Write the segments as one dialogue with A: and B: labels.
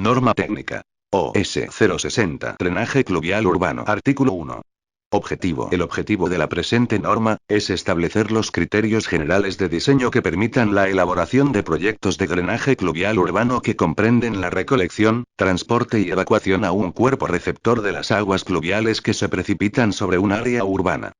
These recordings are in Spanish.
A: Norma técnica. OS 060. Drenaje pluvial urbano. Artículo 1. Objetivo. El objetivo de la presente norma es establecer los criterios generales de diseño que permitan la elaboración de proyectos de drenaje pluvial urbano que comprenden la recolección, transporte y evacuación a un cuerpo receptor de las aguas pluviales que se precipitan sobre un área urbana.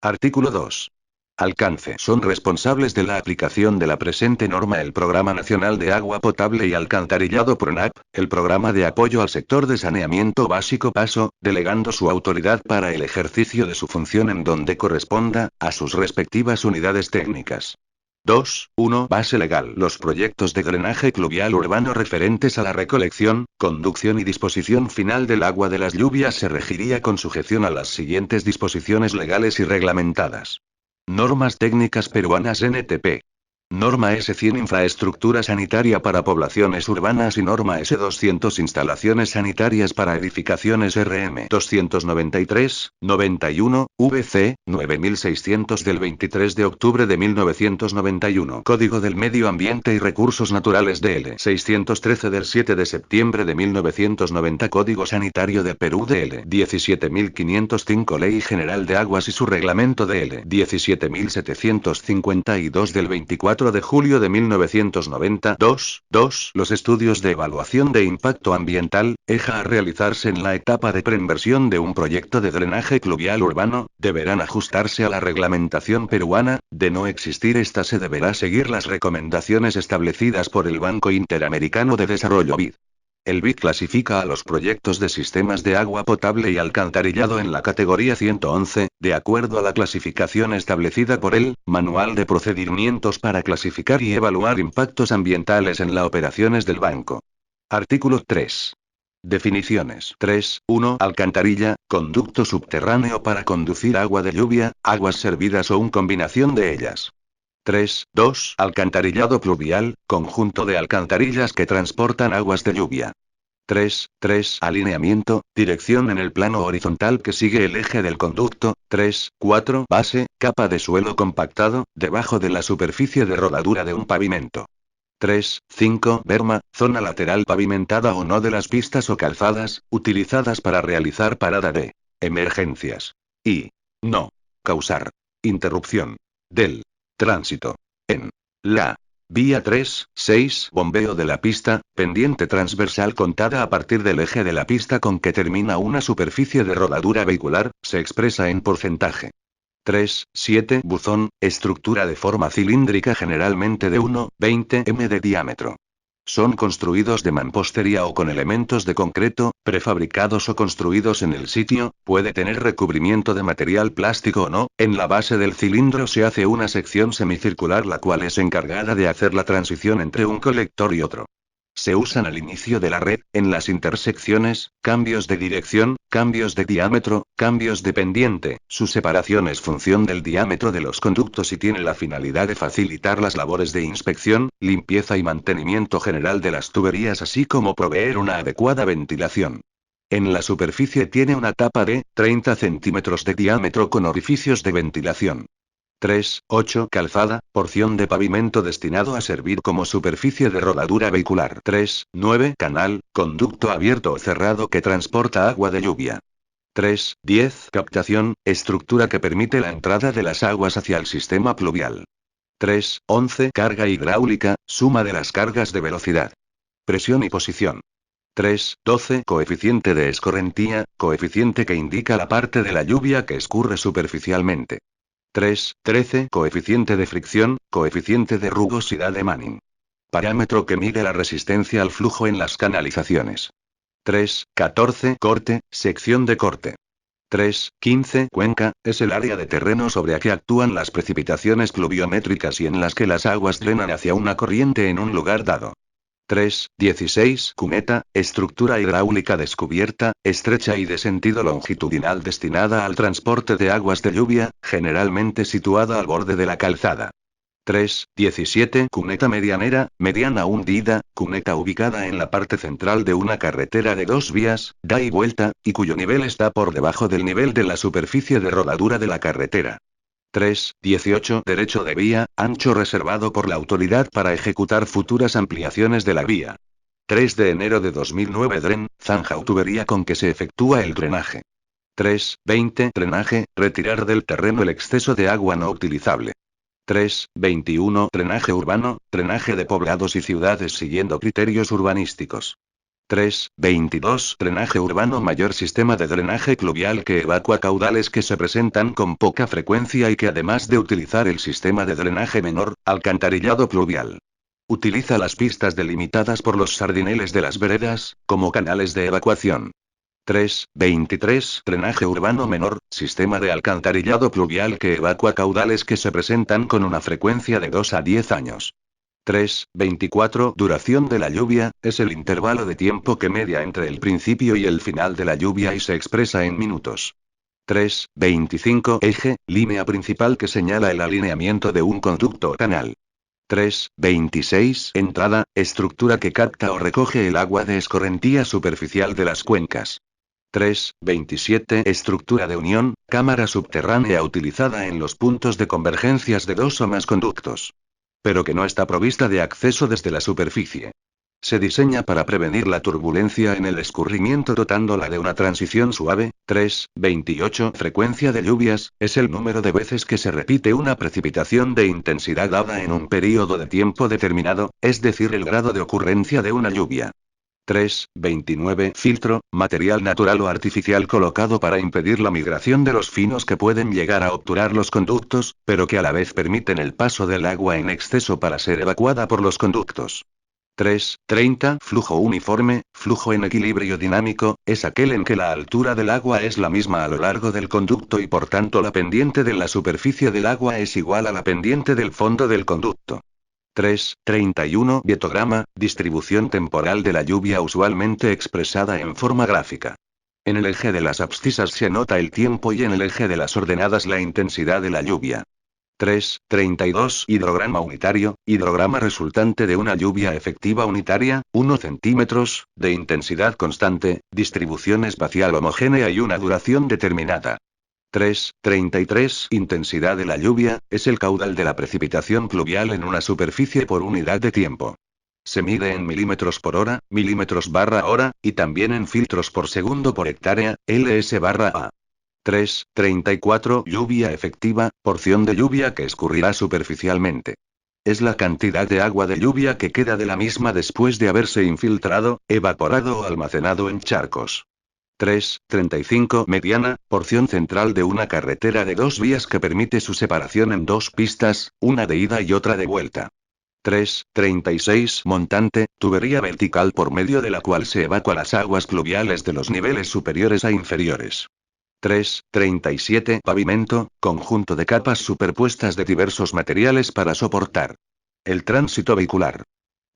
A: Artículo 2. Alcance. Son responsables de la aplicación de la presente norma el Programa Nacional de Agua Potable y Alcantarillado PRONAP, el Programa de Apoyo al Sector de Saneamiento Básico PASO, delegando su autoridad para el ejercicio de su función en donde corresponda, a sus respectivas unidades técnicas. 2.1. Base legal. Los proyectos de drenaje pluvial urbano referentes a la recolección, conducción y disposición final del agua de las lluvias se regiría con sujeción a las siguientes disposiciones legales y reglamentadas. Normas técnicas peruanas NTP. Norma S100 Infraestructura sanitaria para poblaciones urbanas y Norma S200 Instalaciones sanitarias para edificaciones RM 293, 91, VC, 9600 del 23 de octubre de 1991. Código del Medio Ambiente y Recursos Naturales DL 613 del 7 de septiembre de 1990. Código Sanitario de Perú DL 17505. Ley General de Aguas y su Reglamento DL 17752 del 24 de julio de 1990. 2. Los estudios de evaluación de impacto ambiental, EJA, a realizarse en la etapa de preinversión de un proyecto de drenaje pluvial urbano, deberán ajustarse a la reglamentación peruana. De no existir esta, se deberá seguir las recomendaciones establecidas por el Banco Interamericano de Desarrollo BID. El BID clasifica a los proyectos de sistemas de agua potable y alcantarillado en la categoría 111, de acuerdo a la clasificación establecida por el Manual de Procedimientos para clasificar y evaluar impactos ambientales en las operaciones del banco. Artículo 3. Definiciones. 3.1. Alcantarilla, conducto subterráneo para conducir agua de lluvia, aguas servidas o una combinación de ellas. 3.2. Alcantarillado pluvial, conjunto de alcantarillas que transportan aguas de lluvia. 3.3. Alineamiento, dirección en el plano horizontal que sigue el eje del conducto. 3.4. Base, capa de suelo compactado, debajo de la superficie de rodadura de un pavimento. 3.5. Berma, zona lateral pavimentada o no de las pistas o calzadas, utilizadas para realizar parada de emergencias. Y no causar interrupción del tránsito en la vía 3.6. Bombeo de la pista, pendiente transversal contada a partir del eje de la pista con que termina una superficie de rodadura vehicular, se expresa en porcentaje. 3.7. Buzón, estructura de forma cilíndrica generalmente de 1,20 m de diámetro. Son construidos de mampostería o con elementos de concreto, prefabricados o construidos en el sitio, puede tener recubrimiento de material plástico o no. En la base del cilindro se hace una sección semicircular la cual es encargada de hacer la transición entre un colector y otro. Se usan al inicio de la red, en las intersecciones, cambios de dirección, cambios de diámetro, cambios de pendiente. Su separación es función del diámetro de los conductos y tiene la finalidad de facilitar las labores de inspección, limpieza y mantenimiento general de las tuberías, así como proveer una adecuada ventilación. En la superficie tiene una tapa de 30 centímetros de diámetro con orificios de ventilación. 3.8. Calzada, porción de pavimento destinado a servir como superficie de rodadura vehicular. 3.9. Canal, conducto abierto o cerrado que transporta agua de lluvia. 3.10. Captación, estructura que permite la entrada de las aguas hacia el sistema pluvial. 3.11. Carga hidráulica, suma de las cargas de velocidad, presión y posición. 3.12. Coeficiente de escorrentía, coeficiente que indica la parte de la lluvia que escurre superficialmente. 3.13. Coeficiente de fricción, coeficiente de rugosidad de Manning. Parámetro que mide la resistencia al flujo en las canalizaciones. 3.14. Corte, sección de corte. 3.15. Cuenca, es el área de terreno sobre la que actúan las precipitaciones pluviométricas y en las que las aguas drenan hacia una corriente en un lugar dado. 3.16. Cuneta, estructura hidráulica descubierta, estrecha y de sentido longitudinal destinada al transporte de aguas de lluvia, generalmente situada al borde de la calzada. 3.17. Cuneta medianera, mediana hundida, cuneta ubicada en la parte central de una carretera de 2 vías, da y vuelta, y cuyo nivel está por debajo del nivel de la superficie de rodadura de la carretera. 3.18. Derecho de vía, ancho reservado por la autoridad para ejecutar futuras ampliaciones de la vía. 3 de enero de 2009 Dren, zanja o tubería con que se efectúa el drenaje. 3.20 Drenaje, retirar del terreno el exceso de agua no utilizable. 3.21 Drenaje urbano, drenaje de poblados y ciudades siguiendo criterios urbanísticos. 3.22 Drenaje urbano mayor sistema de drenaje pluvial que evacúa caudales que se presentan con poca frecuencia y que además de utilizar el sistema de drenaje menor, alcantarillado pluvial. Utiliza las pistas delimitadas por los sardineles de las veredas, como canales de evacuación. 3.23 Drenaje urbano menor, sistema de alcantarillado pluvial que evacúa caudales que se presentan con una frecuencia de 2 a 10 años. 3.24 Duración de la lluvia, es el intervalo de tiempo que media entre el principio y el final de la lluvia y se expresa en minutos. 3.25 Eje, línea principal que señala el alineamiento de un conducto o canal. 3.26 Entrada, estructura que capta o recoge el agua de escorrentía superficial de las cuencas. 3.27 Estructura de unión, cámara subterránea utilizada en los puntos de convergencias de dos o más conductos, pero que no está provista de acceso desde la superficie. Se diseña para prevenir la turbulencia en el escurrimiento dotándola de una transición suave. 3.28 Frecuencia de lluvias, es el número de veces que se repite una precipitación de intensidad dada en un período de tiempo determinado, es decir el grado de ocurrencia de una lluvia. 3.29 Filtro, material natural o artificial colocado para impedir la migración de los finos que pueden llegar a obturar los conductos, pero que a la vez permiten el paso del agua en exceso para ser evacuada por los conductos. 3.30 Flujo uniforme, flujo en equilibrio dinámico, es aquel en que la altura del agua es la misma a lo largo del conducto y por tanto la pendiente de la superficie del agua es igual a la pendiente del fondo del conducto. 3.31 Vietograma, distribución temporal de la lluvia usualmente expresada en forma gráfica. En el eje de las abscisas se anota el tiempo y en el eje de las ordenadas la intensidad de la lluvia. 3.32 Hidrograma unitario, hidrograma resultante de una lluvia efectiva unitaria, 1 centímetros, de intensidad constante, distribución espacial homogénea y una duración determinada. 3.33 Intensidad de la lluvia, es el caudal de la precipitación pluvial en una superficie por unidad de tiempo. Se mide en milímetros por hora, milímetros/hora, y también en filtros por segundo por hectárea, ls/a. 3.34 Lluvia efectiva, porción de lluvia que escurrirá superficialmente. Es la cantidad de agua de lluvia que queda de la misma después de haberse infiltrado, evaporado o almacenado en charcos. 3.35 Mediana, porción central de una carretera de dos vías que permite su separación en dos pistas, una de ida y otra de vuelta. 3.36 Montante, tubería vertical por medio de la cual se evacúan las aguas pluviales de los niveles superiores a inferiores. 3.37 Pavimento, conjunto de capas superpuestas de diversos materiales para soportar el tránsito vehicular.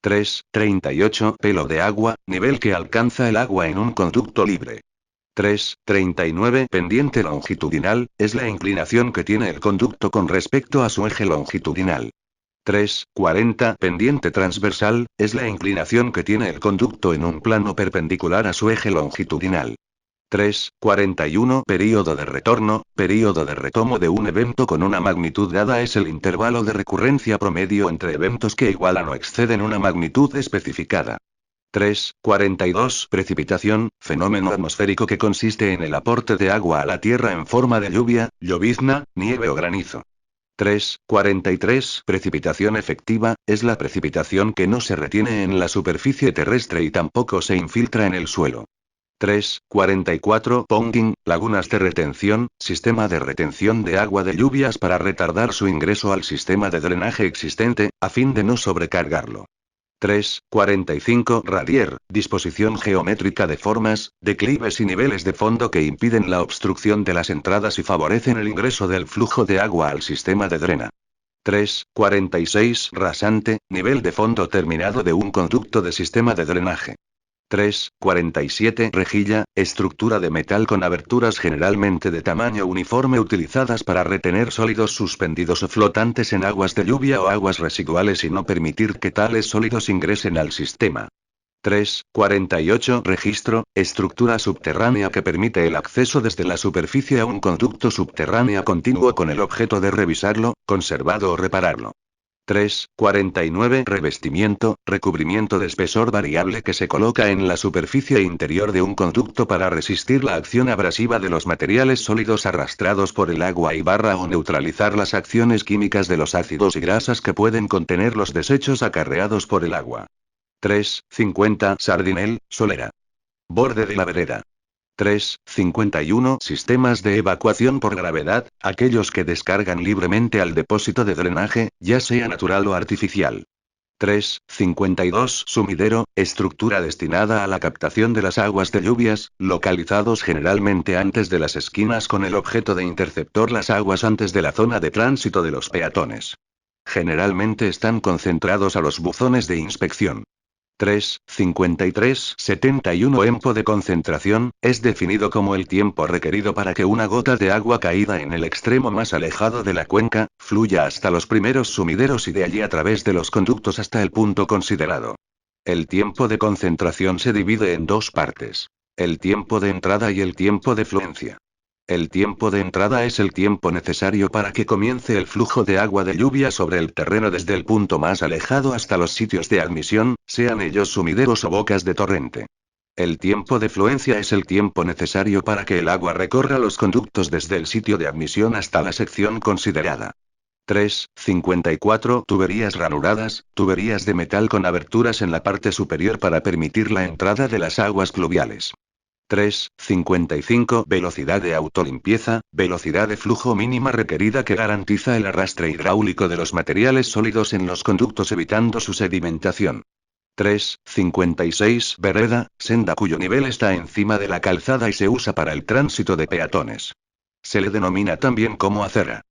A: 3.38 Pelo de agua, nivel que alcanza el agua en un conducto libre. 3.39 Pendiente longitudinal, es la inclinación que tiene el conducto con respecto a su eje longitudinal. 3.40 Pendiente transversal, es la inclinación que tiene el conducto en un plano perpendicular a su eje longitudinal. 3.41 Período de retorno, período de retomo de un evento con una magnitud dada es el intervalo de recurrencia promedio entre eventos que igualan o exceden una magnitud especificada. 3.42 Precipitación, fenómeno atmosférico que consiste en el aporte de agua a la Tierra en forma de lluvia, llovizna, nieve o granizo. 3.43 Precipitación efectiva, es la precipitación que no se retiene en la superficie terrestre y tampoco se infiltra en el suelo. 3.44 Ponding, lagunas de retención, sistema de retención de agua de lluvias para retardar su ingreso al sistema de drenaje existente, a fin de no sobrecargarlo. 3.45 Radier, disposición geométrica de formas, declives y niveles de fondo que impiden la obstrucción de las entradas y favorecen el ingreso del flujo de agua al sistema de drena. 3.46 Rasante, nivel de fondo terminado de un conducto de sistema de drenaje. 3.47 Rejilla, estructura de metal con aberturas generalmente de tamaño uniforme utilizadas para retener sólidos suspendidos o flotantes en aguas de lluvia o aguas residuales y no permitir que tales sólidos ingresen al sistema. 3.48 Registro, estructura subterránea que permite el acceso desde la superficie a un conducto subterráneo continuo con el objeto de revisarlo, conservarlo o repararlo. 3,49 Revestimiento, recubrimiento de espesor variable que se coloca en la superficie interior de un conducto para resistir la acción abrasiva de los materiales sólidos arrastrados por el agua y o neutralizar las acciones químicas de los ácidos y grasas que pueden contener los desechos acarreados por el agua. 3,50 Sardinel, solera. Borde de la vereda. 3,51 Sistemas de evacuación por gravedad, aquellos que descargan libremente al depósito de drenaje, ya sea natural o artificial. 3,52 Sumidero, estructura destinada a la captación de las aguas de lluvias, localizados generalmente antes de las esquinas con el objeto de interceptar las aguas antes de la zona de tránsito de los peatones. Generalmente están concentrados a los buzones de inspección. 3,53-71 Empo de concentración, es definido como el tiempo requerido para que una gota de agua caída en el extremo más alejado de la cuenca, fluya hasta los primeros sumideros y de allí a través de los conductos hasta el punto considerado. El tiempo de concentración se divide en dos partes: el tiempo de entrada y el tiempo de fluencia. El tiempo de entrada es el tiempo necesario para que comience el flujo de agua de lluvia sobre el terreno desde el punto más alejado hasta los sitios de admisión, sean ellos sumideros o bocas de torrente. El tiempo de fluencia es el tiempo necesario para que el agua recorra los conductos desde el sitio de admisión hasta la sección considerada. 3,54 Tuberías ranuradas, tuberías de metal con aberturas en la parte superior para permitir la entrada de las aguas pluviales. 3,55 Velocidad de autolimpieza, velocidad de flujo mínima requerida que garantiza el arrastre hidráulico de los materiales sólidos en los conductos evitando su sedimentación. 3,56 Vereda, senda cuyo nivel está encima de la calzada y se usa para el tránsito de peatones. Se le denomina también como acera.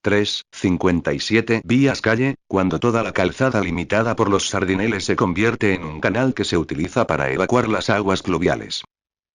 A: 3,57 Vías calle, cuando toda la calzada limitada por los sardineles se convierte en un canal que se utiliza para evacuar las aguas pluviales.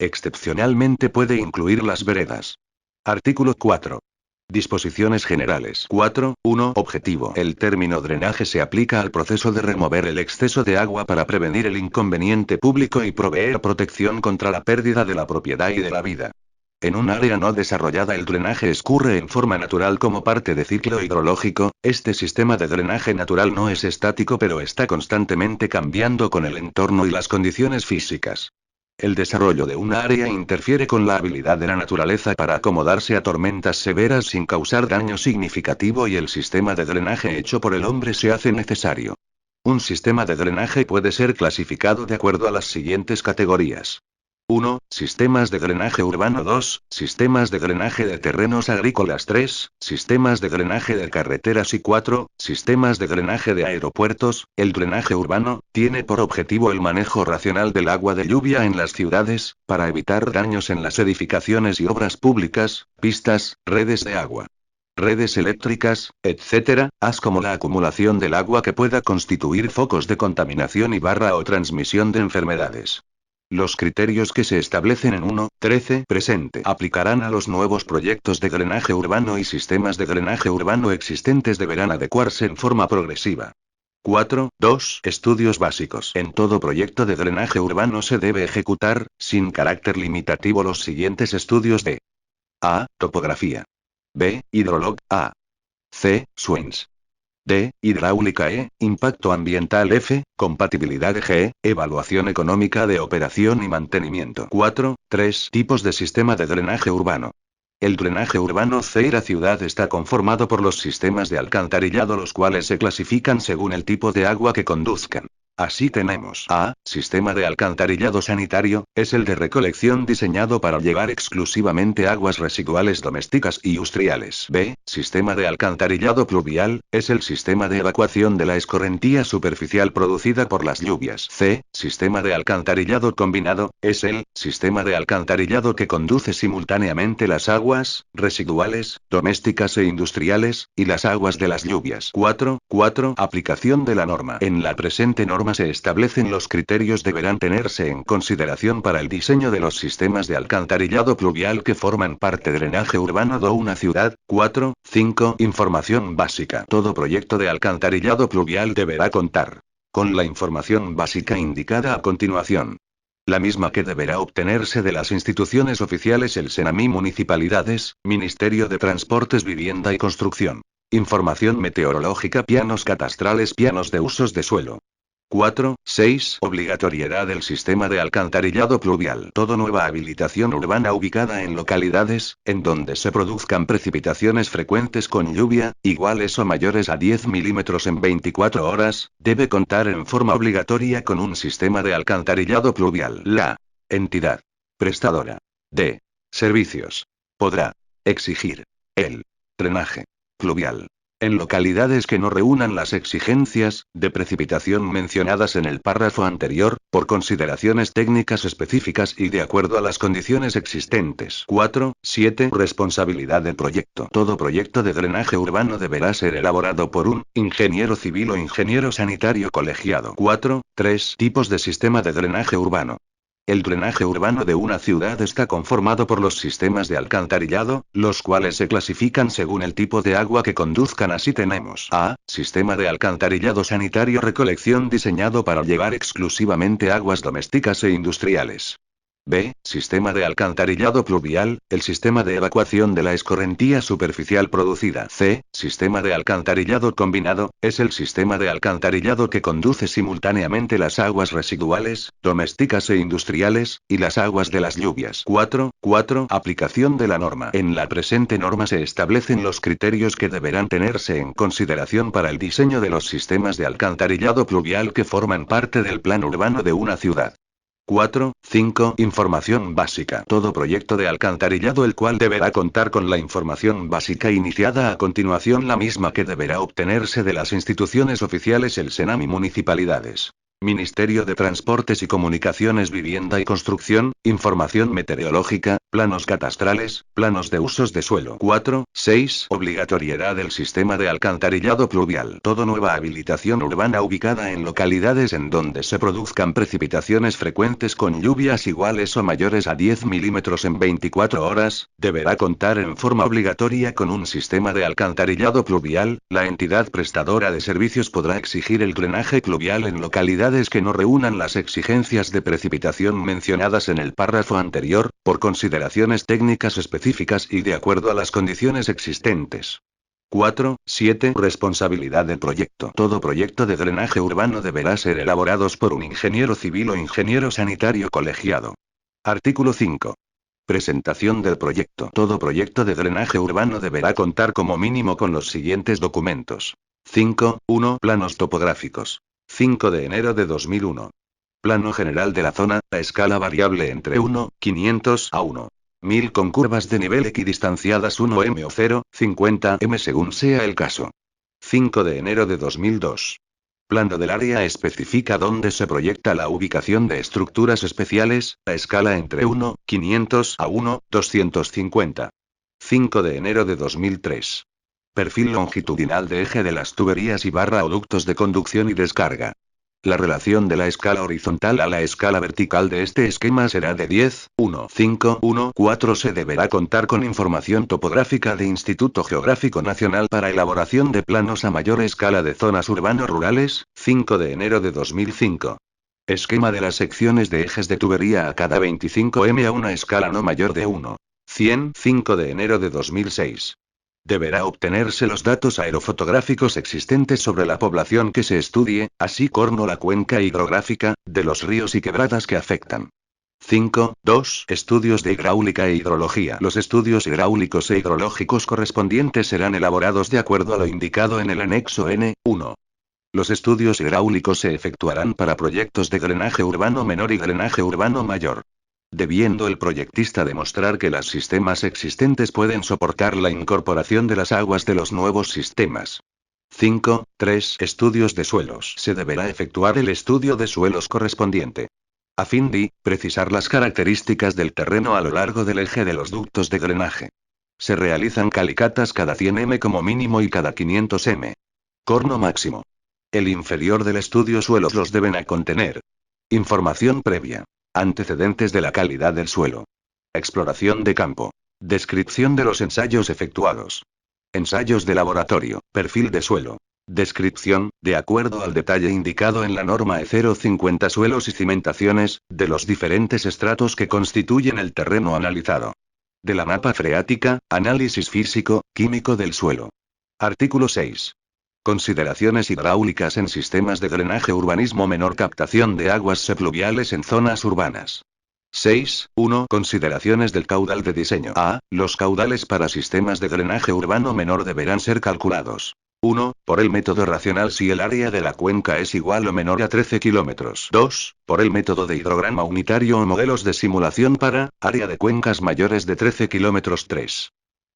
A: Excepcionalmente puede incluir las veredas. Artículo 4. Disposiciones generales. 4.1 Objetivo. El término drenaje se aplica al proceso de remover el exceso de agua para prevenir el inconveniente público y proveer protección contra la pérdida de la propiedad y de la vida. En un área no desarrollada el drenaje escurre en forma natural como parte de ciclo hidrológico. Este sistema de drenaje natural no es estático pero está constantemente cambiando con el entorno y las condiciones físicas. El desarrollo de una área interfiere con la habilidad de la naturaleza para acomodarse a tormentas severas sin causar daño significativo y el sistema de drenaje hecho por el hombre se hace necesario. Un sistema de drenaje puede ser clasificado de acuerdo a las siguientes categorías. 1. Sistemas de drenaje urbano. 2. Sistemas de drenaje de terrenos agrícolas. 3. Sistemas de drenaje de carreteras. Y 4. Sistemas de drenaje de aeropuertos. El drenaje urbano tiene por objetivo el manejo racional del agua de lluvia en las ciudades, para evitar daños en las edificaciones y obras públicas, pistas, redes de agua, redes eléctricas, etc., así como la acumulación del agua que pueda constituir focos de contaminación y o transmisión de enfermedades. Los criterios que se establecen en 1.13 presente aplicarán a los nuevos proyectos de drenaje urbano y sistemas de drenaje urbano existentes deberán adecuarse en forma progresiva. 4.2 Estudios básicos. En todo proyecto de drenaje urbano se debe ejecutar, sin carácter limitativo, los siguientes estudios de A. Topografía. B. Hidrolog. A. C. SWINS. D. Hidráulica. E. Impacto ambiental. F. Compatibilidad. G. Evaluación económica de operación y mantenimiento. 4.3 Tipos de sistema de drenaje urbano. El drenaje urbano C. La ciudad está conformado por los sistemas de alcantarillado, los cuales se clasifican según el tipo de agua que conduzcan. Así tenemos A. Sistema de alcantarillado sanitario, es el de recolección diseñado para llevar exclusivamente aguas residuales domésticas y industriales. B. Sistema de alcantarillado pluvial, es el sistema de evacuación de la escorrentía superficial producida por las lluvias. C. Sistema de alcantarillado combinado, es el sistema de alcantarillado que conduce simultáneamente las aguas residuales, domésticas e industriales, y las aguas de las lluvias. 4. Aplicación de la norma. En la presente norma se establecen los criterios deberán tenerse en consideración para el diseño de los sistemas de alcantarillado pluvial que forman parte del drenaje urbano de una ciudad. 4.5 Información básica. Todo proyecto de alcantarillado pluvial deberá contar con la información básica indicada a continuación. La misma que deberá obtenerse de las instituciones oficiales: el SENAMI, municipalidades, Ministerio de Transportes, Vivienda y Construcción. Información meteorológica. Planos catastrales. Planos de usos de suelo. 4, 6. Obligatoriedad del sistema de alcantarillado pluvial. Toda nueva habilitación urbana ubicada en localidades, en donde se produzcan precipitaciones frecuentes con lluvia, iguales o mayores a 10 milímetros en 24 horas, debe contar en forma obligatoria con un sistema de alcantarillado pluvial. La entidad prestadora de servicios podrá exigir el drenaje pluvial en localidades que no reúnan las exigencias de precipitación mencionadas en el párrafo anterior, por consideraciones técnicas específicas y de acuerdo a las condiciones existentes. 4, 7. Responsabilidad del proyecto. Todo proyecto de drenaje urbano deberá ser elaborado por un ingeniero civil o ingeniero sanitario colegiado. 4, 3. Tipos de sistema de drenaje urbano. El drenaje urbano de una ciudad está conformado por los sistemas de alcantarillado, los cuales se clasifican según el tipo de agua que conduzcan. Así tenemos: A. Sistema de alcantarillado sanitario recolección diseñado para llevar exclusivamente aguas domésticas e industriales. B. Sistema de alcantarillado pluvial, el sistema de evacuación de la escorrentía superficial producida. C. Sistema de alcantarillado combinado, es el sistema de alcantarillado que conduce simultáneamente las aguas residuales, domésticas e industriales, y las aguas de las lluvias. 4. Aplicación de la norma. En la presente norma se establecen los criterios que deberán tenerse en consideración para el diseño de los sistemas de alcantarillado pluvial que forman parte del plan urbano de una ciudad. 4, 5. Información básica. Todo proyecto de alcantarillado el cual deberá contar con la información básica iniciada a continuación, la misma que deberá obtenerse de las instituciones oficiales, el SENAM y municipalidades. Ministerio de Transportes y Comunicaciones, Vivienda y Construcción, información meteorológica, planos catastrales, planos de usos de suelo. 4, 6. Obligatoriedad del sistema de alcantarillado pluvial. Toda nueva habilitación urbana ubicada en localidades en donde se produzcan precipitaciones frecuentes con lluvias iguales o mayores a 10 milímetros en 24 horas, deberá contar en forma obligatoria con un sistema de alcantarillado pluvial. La entidad prestadora de servicios podrá exigir el drenaje pluvial en localidades que no reúnan las exigencias de precipitación mencionadas en el párrafo anterior, por consideraciones técnicas específicas y de acuerdo a las condiciones existentes. 4, 7. Responsabilidad del proyecto. Todo proyecto de drenaje urbano deberá ser elaborado por un ingeniero civil o ingeniero sanitario colegiado. Artículo 5. Presentación del proyecto. Todo proyecto de drenaje urbano deberá contar como mínimo con los siguientes documentos. 5. 1. Planos topográficos. 5 de enero de 2001. Plano general de la zona, a escala variable entre 1,500 a 1,1000 con curvas de nivel equidistanciadas 1m o 0,50m según sea el caso. 5 de enero de 2002. Plano del área especifica dónde se proyecta la ubicación de estructuras especiales, a escala entre 1,500 a 1,250. 5 de enero de 2003. Perfil longitudinal de eje de las tuberías y barra o ductos de conducción y descarga. La relación de la escala horizontal a la escala vertical de este esquema será de 10,1,5,1,4. Se deberá contar con información topográfica de Instituto Geográfico Nacional para elaboración de planos a mayor escala de zonas urbano-rurales, 5 de enero de 2005. Esquema de las secciones de ejes de tubería a cada 25m a una escala no mayor de 1,100, 5 de enero de 2006. Deberá obtenerse los datos aerofotográficos existentes sobre la población que se estudie, así como la cuenca hidrográfica, de los ríos y quebradas que afectan. 5. 2. Estudios de hidráulica e hidrología. Los estudios hidráulicos e hidrológicos correspondientes serán elaborados de acuerdo a lo indicado en el anexo N1. Los estudios hidráulicos se efectuarán para proyectos de drenaje urbano menor y drenaje urbano mayor, debiendo el proyectista demostrar que los sistemas existentes pueden soportar la incorporación de las aguas de los nuevos sistemas. 5. 3. Estudios de suelos. Se deberá efectuar el estudio de suelos correspondiente, a fin de precisar las características del terreno a lo largo del eje de los ductos de drenaje. Se realizan calicatas cada 100m como mínimo y cada 500m. Corno máximo. El inferior del estudio suelos los deben contener información previa, antecedentes de la calidad del suelo, exploración de campo, descripción de los ensayos efectuados, ensayos de laboratorio, perfil de suelo, descripción, de acuerdo al detalle indicado en la norma E050 suelos y cimentaciones, de los diferentes estratos que constituyen el terreno analizado, de la mapa freática, análisis físico, químico del suelo, Artículo 6. Consideraciones hidráulicas en sistemas de drenaje urbanismo menor captación de aguas sepluviales en zonas urbanas. 6.1. Consideraciones del caudal de diseño. A. Los caudales para sistemas de drenaje urbano menor deberán ser calculados. 1. Por el método racional si el área de la cuenca es igual o menor a 13 kilómetros. 2. Por el método de hidrograma unitario o modelos de simulación para área de cuencas mayores de 13 kilómetros. 3.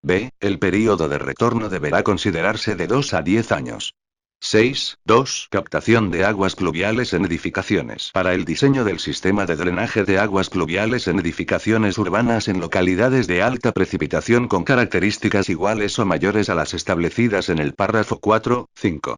A: B. El período de retorno deberá considerarse de 2 a 10 años. 6.2. Captación de aguas pluviales en edificaciones. Para el diseño del sistema de drenaje de aguas pluviales en edificaciones urbanas en localidades de alta precipitación con características iguales o mayores a las establecidas en el párrafo 4.5.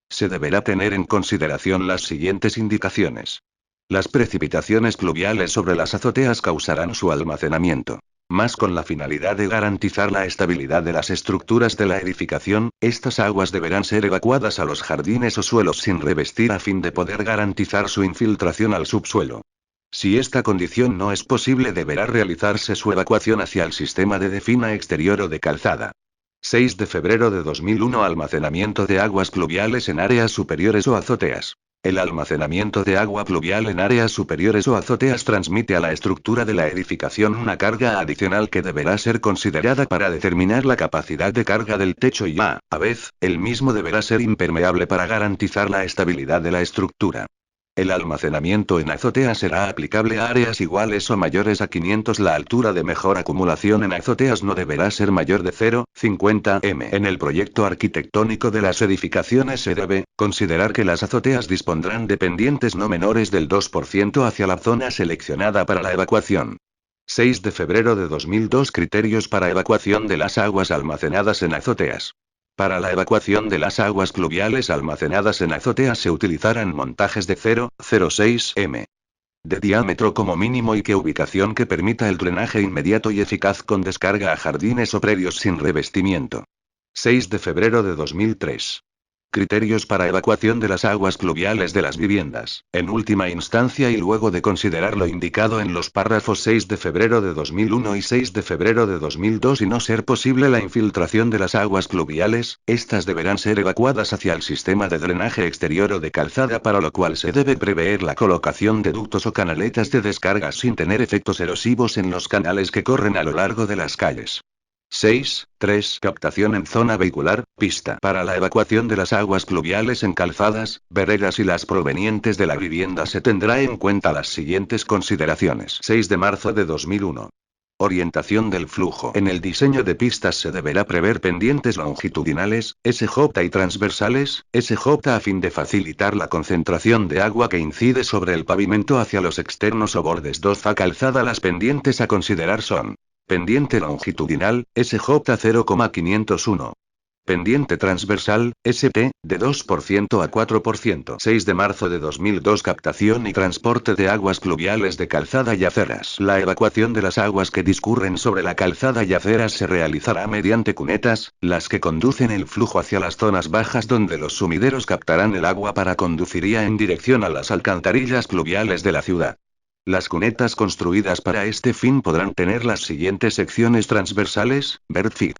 A: Se deberá tener en consideración las siguientes indicaciones. Las precipitaciones pluviales sobre las azoteas causarán su almacenamiento. Más con la finalidad de garantizar la estabilidad de las estructuras de la edificación, estas aguas deberán ser evacuadas a los jardines o suelos sin revestir a fin de poder garantizar su infiltración al subsuelo. Si esta condición no es posible, deberá realizarse su evacuación hacia el sistema de defina exterior o de calzada. 6 de febrero de 2001. Almacenamiento de aguas pluviales en áreas superiores o azoteas. El almacenamiento de agua pluvial en áreas superiores o azoteas transmite a la estructura de la edificación una carga adicional que deberá ser considerada para determinar la capacidad de carga del techo y a vez, el mismo deberá ser impermeable para garantizar la estabilidad de la estructura. El almacenamiento en azoteas será aplicable a áreas iguales o mayores a 500. La altura de mejor acumulación en azoteas no deberá ser mayor de 0,50 m. En el proyecto arquitectónico de las edificaciones se debe considerar que las azoteas dispondrán de pendientes no menores del 2% hacia la zona seleccionada para la evacuación. 6 de febrero de 2002. Criterios para evacuación de las aguas almacenadas en azoteas. Para la evacuación de las aguas pluviales almacenadas en azoteas se utilizarán montajes de 0,06 m de diámetro como mínimo y que ubicación que permita el drenaje inmediato y eficaz con descarga a jardines o predios sin revestimiento. 6 de febrero de 2003. Criterios para evacuación de las aguas pluviales de las viviendas. En última instancia y luego de considerar lo indicado en los párrafos 6 de febrero de 2001 y 6 de febrero de 2002 y no ser posible la infiltración de las aguas pluviales, estas deberán ser evacuadas hacia el sistema de drenaje exterior o de calzada, para lo cual se debe prever la colocación de ductos o canaletas de descarga sin tener efectos erosivos en los canales que corren a lo largo de las calles. 6.3. Captación en zona vehicular, pista. Para la evacuación de las aguas pluviales en calzadas, veredas y las provenientes de la vivienda se tendrá en cuenta las siguientes consideraciones. 6 de marzo de 2001. Orientación del flujo. En el diseño de pistas se deberá prever pendientes longitudinales, SJ y transversales, SJ a fin de facilitar la concentración de agua que incide sobre el pavimento hacia los externos o bordes. 2. A calzada. Las pendientes a considerar son: pendiente longitudinal, SJ 0,501. Pendiente transversal, ST, de 2% a 4%. 6 de marzo de 2002. Captación y transporte de aguas pluviales de calzada y aceras. La evacuación de las aguas que discurren sobre la calzada y aceras se realizará mediante cunetas, las que conducen el flujo hacia las zonas bajas donde los sumideros captarán el agua para conduciría en dirección a las alcantarillas pluviales de la ciudad. Las cunetas construidas para este fin podrán tener las siguientes secciones transversales: Bertfit.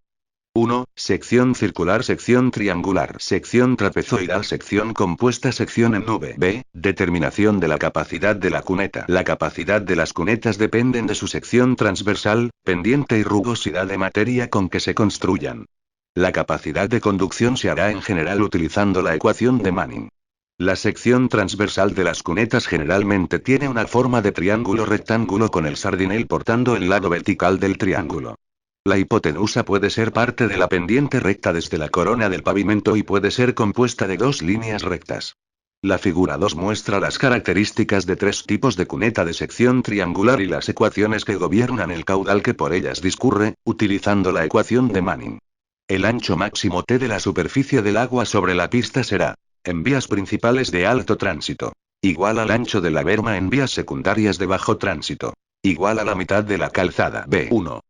A: 1. Sección circular, sección triangular, sección trapezoidal, sección compuesta, sección en nube. B. Determinación de la capacidad de la cuneta. La capacidad de las cunetas dependen de su sección transversal, pendiente y rugosidad de materia con que se construyan. La capacidad de conducción se hará en general utilizando la ecuación de Manning. La sección transversal de las cunetas generalmente tiene una forma de triángulo rectángulo con el sardinel portando el lado vertical del triángulo. La hipotenusa puede ser parte de la pendiente recta desde la corona del pavimento y puede ser compuesta de dos líneas rectas. La figura 2 muestra las características de tres tipos de cuneta de sección triangular y las ecuaciones que gobiernan el caudal que por ellas discurre, utilizando la ecuación de Manning. El ancho máximo T de la superficie del agua sobre la pista será, en vías principales de alto tránsito, igual al ancho de la berma en vías secundarias de bajo tránsito, igual a la mitad de la calzada B1.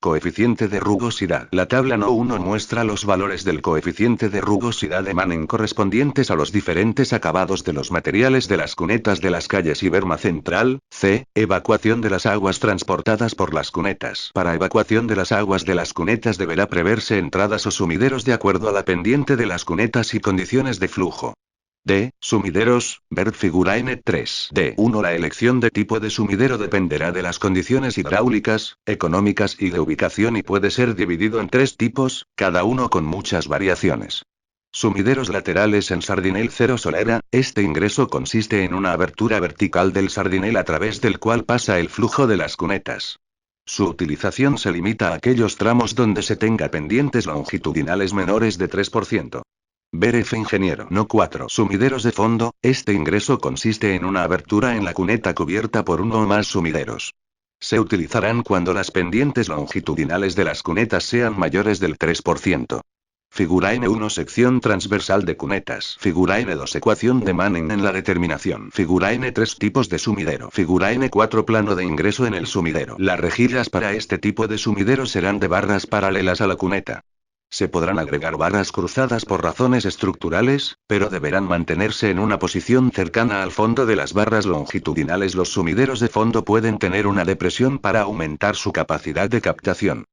A: Coeficiente de rugosidad. La tabla No. 1 muestra los valores del coeficiente de rugosidad de Manning correspondientes a los diferentes acabados de los materiales de las cunetas de las calles y berma central. C. Evacuación de las aguas transportadas por las cunetas. Para evacuación de las aguas de las cunetas deberá preverse entradas o sumideros de acuerdo a la pendiente de las cunetas y condiciones de flujo. D. Sumideros, ver figura N3. D1. La elección de tipo de sumidero dependerá de las condiciones hidráulicas, económicas y de ubicación y puede ser dividido en 3 tipos, cada uno con muchas variaciones. Sumideros laterales en sardinel cero solera. Este ingreso consiste en una abertura vertical del sardinel a través del cual pasa el flujo de las cunetas. Su utilización se limita a aquellos tramos donde se tenga pendientes longitudinales menores de 3%. Ver F ingeniero. No 4. Sumideros de fondo. Este ingreso consiste en una abertura en la cuneta cubierta por uno o más sumideros. Se utilizarán cuando las pendientes longitudinales de las cunetas sean mayores del 3%. Figura N1 sección transversal de cunetas. Figura N2 ecuación de Manning en la determinación. Figura N3 tipos de sumidero. Figura N4 plano de ingreso en el sumidero. Las rejillas para este tipo de sumidero serán de barras paralelas a la cuneta. Se podrán agregar barras cruzadas por razones estructurales, pero deberán mantenerse en una posición cercana al fondo de las barras longitudinales. Los sumideros de fondo pueden tener una depresión para aumentar su capacidad de captación.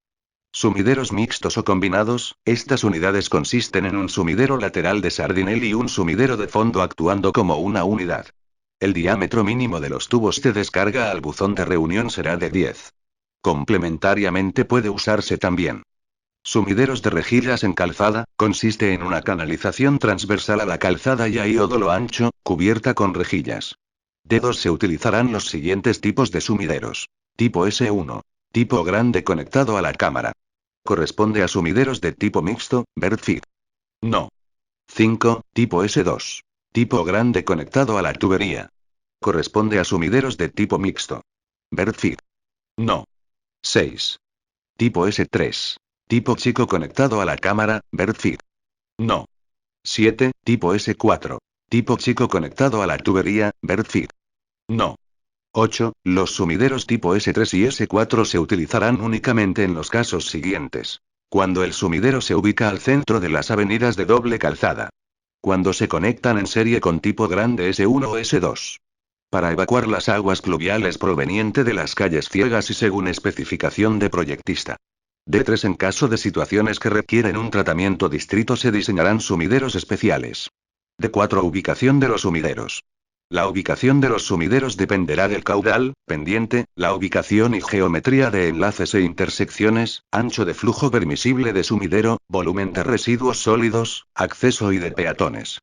A: Sumideros mixtos o combinados. Estas unidades consisten en un sumidero lateral de sardinel y un sumidero de fondo actuando como una unidad. El diámetro mínimo de los tubos de descarga al buzón de reunión será de 10. Complementariamente puede usarse también sumideros de rejillas en calzada. Consiste en una canalización transversal a la calzada y a iódolo ancho, cubierta con rejillas. D2 se utilizarán los siguientes tipos de sumideros. Tipo S1. Tipo grande conectado a la cámara. Corresponde a sumideros de tipo mixto, ver Fig. No. 5. Tipo S2. Tipo grande conectado a la tubería. Corresponde a sumideros de tipo mixto. Ver Fig. No. 6. Tipo S3. Tipo chico conectado a la cámara, ver Fig. No. 7. Tipo S4. Tipo chico conectado a la tubería, ver Fig. No. 8. Los sumideros tipo S3 y S4 se utilizarán únicamente en los casos siguientes. Cuando el sumidero se ubica al centro de las avenidas de doble calzada. Cuando se conectan en serie con tipo grande S1 o S2. Para evacuar las aguas pluviales proveniente de las calles ciegas y según especificación de proyectista. D3 en caso de situaciones que requieren un tratamiento distrito se diseñarán sumideros especiales. D4 ubicación de los sumideros. La ubicación de los sumideros dependerá del caudal, pendiente, la ubicación y geometría de enlaces e intersecciones, ancho de flujo permisible de sumidero, volumen de residuos sólidos, acceso y de peatones.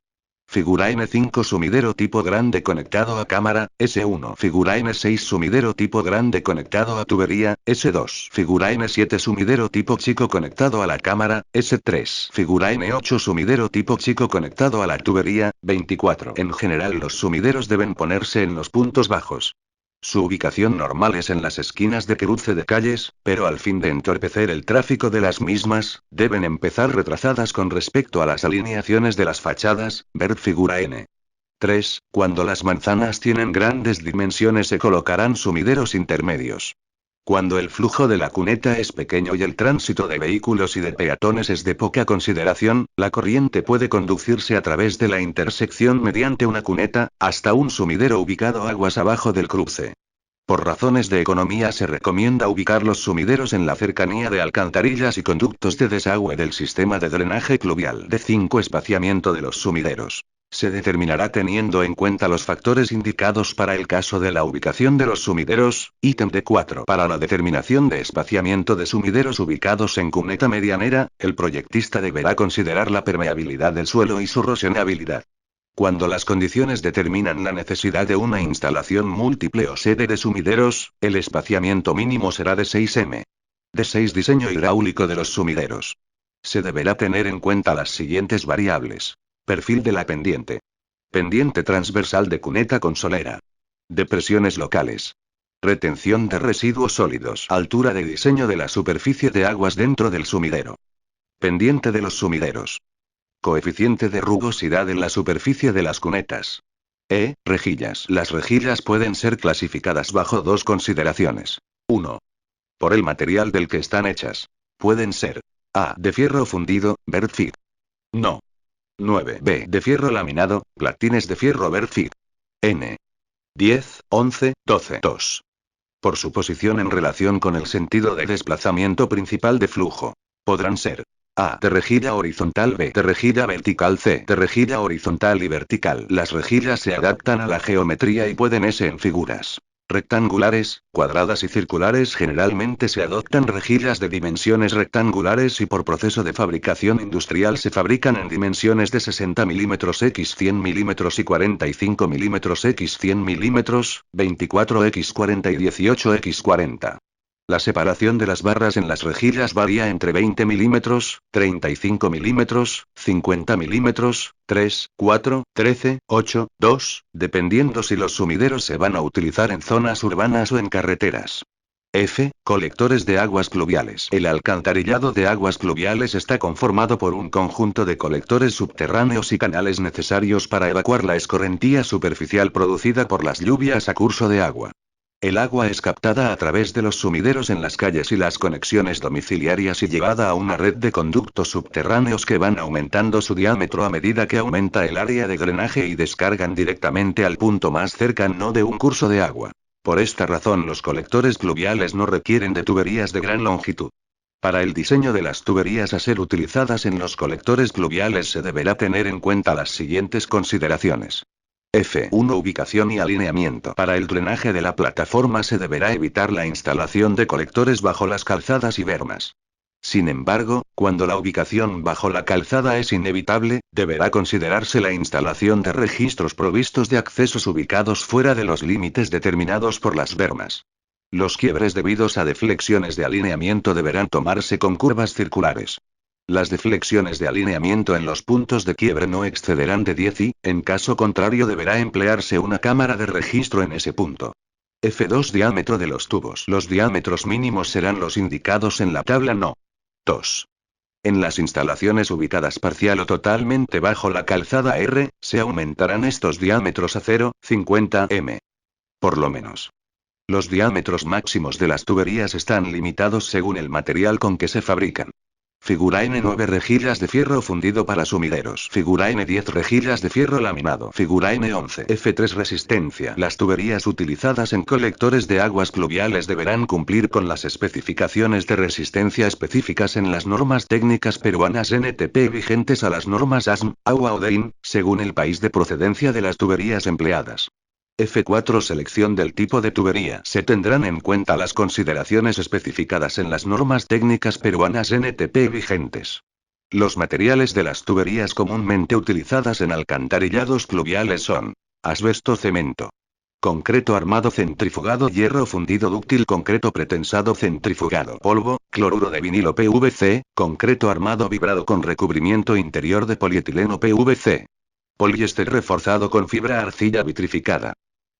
A: Figura N5 sumidero tipo grande conectado a cámara, S1. Figura N6 sumidero tipo grande conectado a tubería, S2. Figura N7 sumidero tipo chico conectado a la cámara, S3. Figura N8 sumidero tipo chico conectado a la tubería, 24. En general los sumideros deben ponerse en los puntos bajos. Su ubicación normal es en las esquinas de cruce de calles, pero al fin de entorpecer el tráfico de las mismas, deben empezar retrasadas con respecto a las alineaciones de las fachadas, ver figura N. 3. Cuando las manzanas tienen grandes dimensiones se colocarán sumideros intermedios. Cuando el flujo de la cuneta es pequeño y el tránsito de vehículos y de peatones es de poca consideración, la corriente puede conducirse a través de la intersección mediante una cuneta, hasta un sumidero ubicado aguas abajo del cruce. Por razones de economía se recomienda ubicar los sumideros en la cercanía de alcantarillas y conductos de desagüe del sistema de drenaje pluvial. D5 espaciamiento de los sumideros. Se determinará teniendo en cuenta los factores indicados para el caso de la ubicación de los sumideros, ítem D4. Para la determinación de espaciamiento de sumideros ubicados en cuneta medianera, el proyectista deberá considerar la permeabilidad del suelo y su rosionabilidad. Cuando las condiciones determinan la necesidad de una instalación múltiple o sede de sumideros, el espaciamiento mínimo será de 6 m. D6 diseño hidráulico de los sumideros. Se deberá tener en cuenta las siguientes variables. Perfil de la pendiente. Pendiente transversal de cuneta con solera. Depresiones locales. Retención de residuos sólidos. Altura de diseño de la superficie de aguas dentro del sumidero. Pendiente de los sumideros. Coeficiente de rugosidad en la superficie de las cunetas. Rejillas. Las rejillas pueden ser clasificadas bajo dos consideraciones. 1. Por el material del que están hechas. Pueden ser A. De fierro fundido, Bertfig. No. 9. B. De fierro laminado, platines de fierro Bertfig. N. 10, 11, 12. 2. Por su posición en relación con el sentido de desplazamiento principal de flujo. Podrán ser A. De rejilla horizontal, B. De rejilla vertical, C. De rejilla horizontal y vertical. Las rejillas se adaptan a la geometría y pueden ser en figuras rectangulares, cuadradas y circulares. Generalmente se adoptan rejillas de dimensiones rectangulares y por proceso de fabricación industrial se fabrican en dimensiones de 60 mm x 100 mm y 45 mm x 100 mm, 24 x 40 y 18 x 40. La separación de las barras en las rejillas varía entre 20 mm, 35 mm, 50 mm, 3, 4, 13, 8, 2, dependiendo si los sumideros se van a utilizar en zonas urbanas o en carreteras. F. Colectores de aguas pluviales. El alcantarillado de aguas pluviales está conformado por un conjunto de colectores subterráneos y canales necesarios para evacuar la escorrentía superficial producida por las lluvias a curso de agua. El agua es captada a través de los sumideros en las calles y las conexiones domiciliarias y llevada a una red de conductos subterráneos que van aumentando su diámetro a medida que aumenta el área de drenaje y descargan directamente al punto más cercano de un curso de agua. Por esta razón los colectores pluviales no requieren de tuberías de gran longitud. Para el diseño de las tuberías a ser utilizadas en los colectores pluviales se deberá tener en cuenta las siguientes consideraciones. F1. Ubicación y alineamiento. Para el drenaje de la plataforma se deberá evitar la instalación de colectores bajo las calzadas y bermas. Sin embargo, cuando la ubicación bajo la calzada es inevitable, deberá considerarse la instalación de registros provistos de accesos ubicados fuera de los límites determinados por las bermas. Los quiebres debidos a deflexiones de alineamiento deberán tomarse con curvas circulares. Las deflexiones de alineamiento en los puntos de quiebre no excederán de 10 y, en caso contrario, deberá emplearse una cámara de registro en ese punto. F2. Diámetro de los tubos. Los diámetros mínimos serán los indicados en la tabla No. 2. En las instalaciones ubicadas parcial o totalmente bajo la calzada R, se aumentarán estos diámetros a 0,50 m. Por lo menos. Los diámetros máximos de las tuberías están limitados según el material con que se fabrican. Figura N. 9 rejillas de fierro fundido para sumideros. Figura N. 10 rejillas de fierro laminado. Figura N. 11. F3. Resistencia. Las tuberías utilizadas en colectores de aguas pluviales deberán cumplir con las especificaciones de resistencia específicas en las normas técnicas peruanas NTP vigentes a las normas ASM, agua o DEIN, según el país de procedencia de las tuberías empleadas. F4. Selección del tipo de tubería. Se tendrán en cuenta las consideraciones especificadas en las normas técnicas peruanas NTP vigentes. Los materiales de las tuberías comúnmente utilizadas en alcantarillados pluviales son asbesto, cemento, concreto armado centrifugado, hierro fundido dúctil, concreto pretensado centrifugado, polvo, cloruro de vinilo PVC, concreto armado vibrado con recubrimiento interior de polietileno PVC, poliéster reforzado con fibra arcilla vitrificada.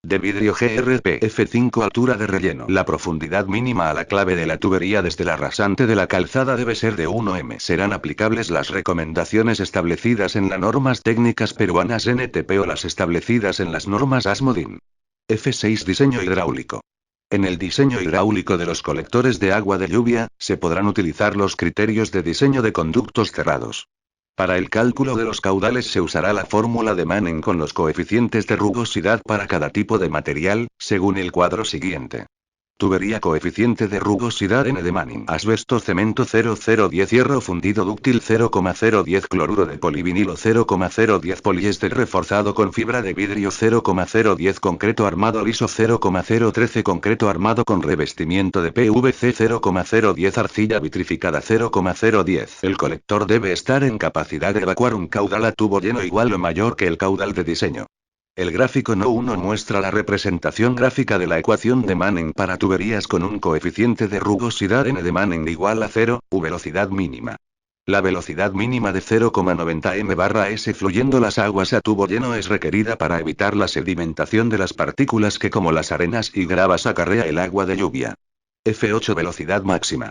A: De vidrio GRP. F5. Altura de relleno. La profundidad mínima a la clave de la tubería desde la rasante de la calzada debe ser de 1 m. Serán aplicables las recomendaciones establecidas en las normas técnicas peruanas NTP o las establecidas en las normas ASMODIN. F6. Diseño hidráulico. En el diseño hidráulico de los colectores de agua de lluvia, se podrán utilizar los criterios de diseño de conductos cerrados. Para el cálculo de los caudales se usará la fórmula de Manning con los coeficientes de rugosidad para cada tipo de material, según el cuadro siguiente. Tubería coeficiente de rugosidad N de Manning. Asbesto, cemento 0,010, hierro fundido dúctil 0,010, cloruro de polivinilo 0,010, poliéster reforzado con fibra de vidrio 0,010, concreto armado liso 0,013, concreto armado con revestimiento de PVC 0,010, arcilla vitrificada 0,010. El colector debe estar en capacidad de evacuar un caudal a tubo lleno igual o mayor que el caudal de diseño. El gráfico No. 1 muestra la representación gráfica de la ecuación de Manning para tuberías con un coeficiente de rugosidad N de Manning igual a 0, u velocidad mínima. La velocidad mínima de 0,90 m/s fluyendo las aguas a tubo lleno es requerida para evitar la sedimentación de las partículas que, como las arenas y gravas, acarrea el agua de lluvia. F8. Velocidad máxima.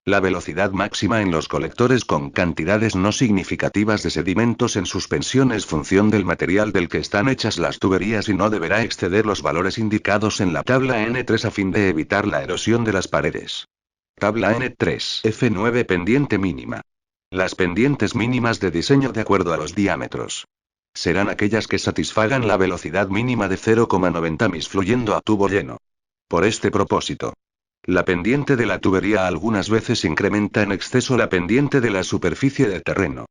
A: La velocidad máxima en los colectores con cantidades no significativas de sedimentos en suspensión es función del material del que están hechas las tuberías y no deberá exceder los valores indicados en la tabla N3 a fin de evitar la erosión de las paredes. Tabla N3. F9 pendiente mínima. Las pendientes mínimas de diseño de acuerdo a los diámetros serán aquellas que satisfagan la velocidad mínima de 0,90 ms fluyendo a tubo lleno. Por este propósito, la pendiente de la tubería algunas veces incrementa en exceso la pendiente de la superficie de terreno.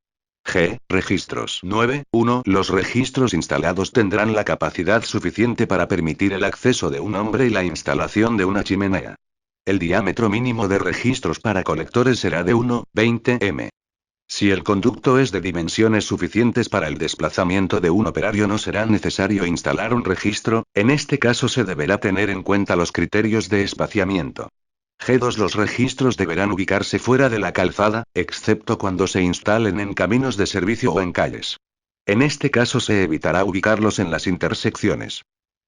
A: Registros 9.1. Los registros instalados tendrán la capacidad suficiente para permitir el acceso de un hombre y la instalación de una chimenea. El diámetro mínimo de registros para colectores será de 1,20 m. Si el conducto es de dimensiones suficientes para el desplazamiento de un operario, no será necesario instalar un registro, en este caso se deberá tener en cuenta los criterios de espaciamiento. G2. Los registros deberán ubicarse fuera de la calzada, excepto cuando se instalen en caminos de servicio o en calles. En este caso se evitará ubicarlos en las intersecciones.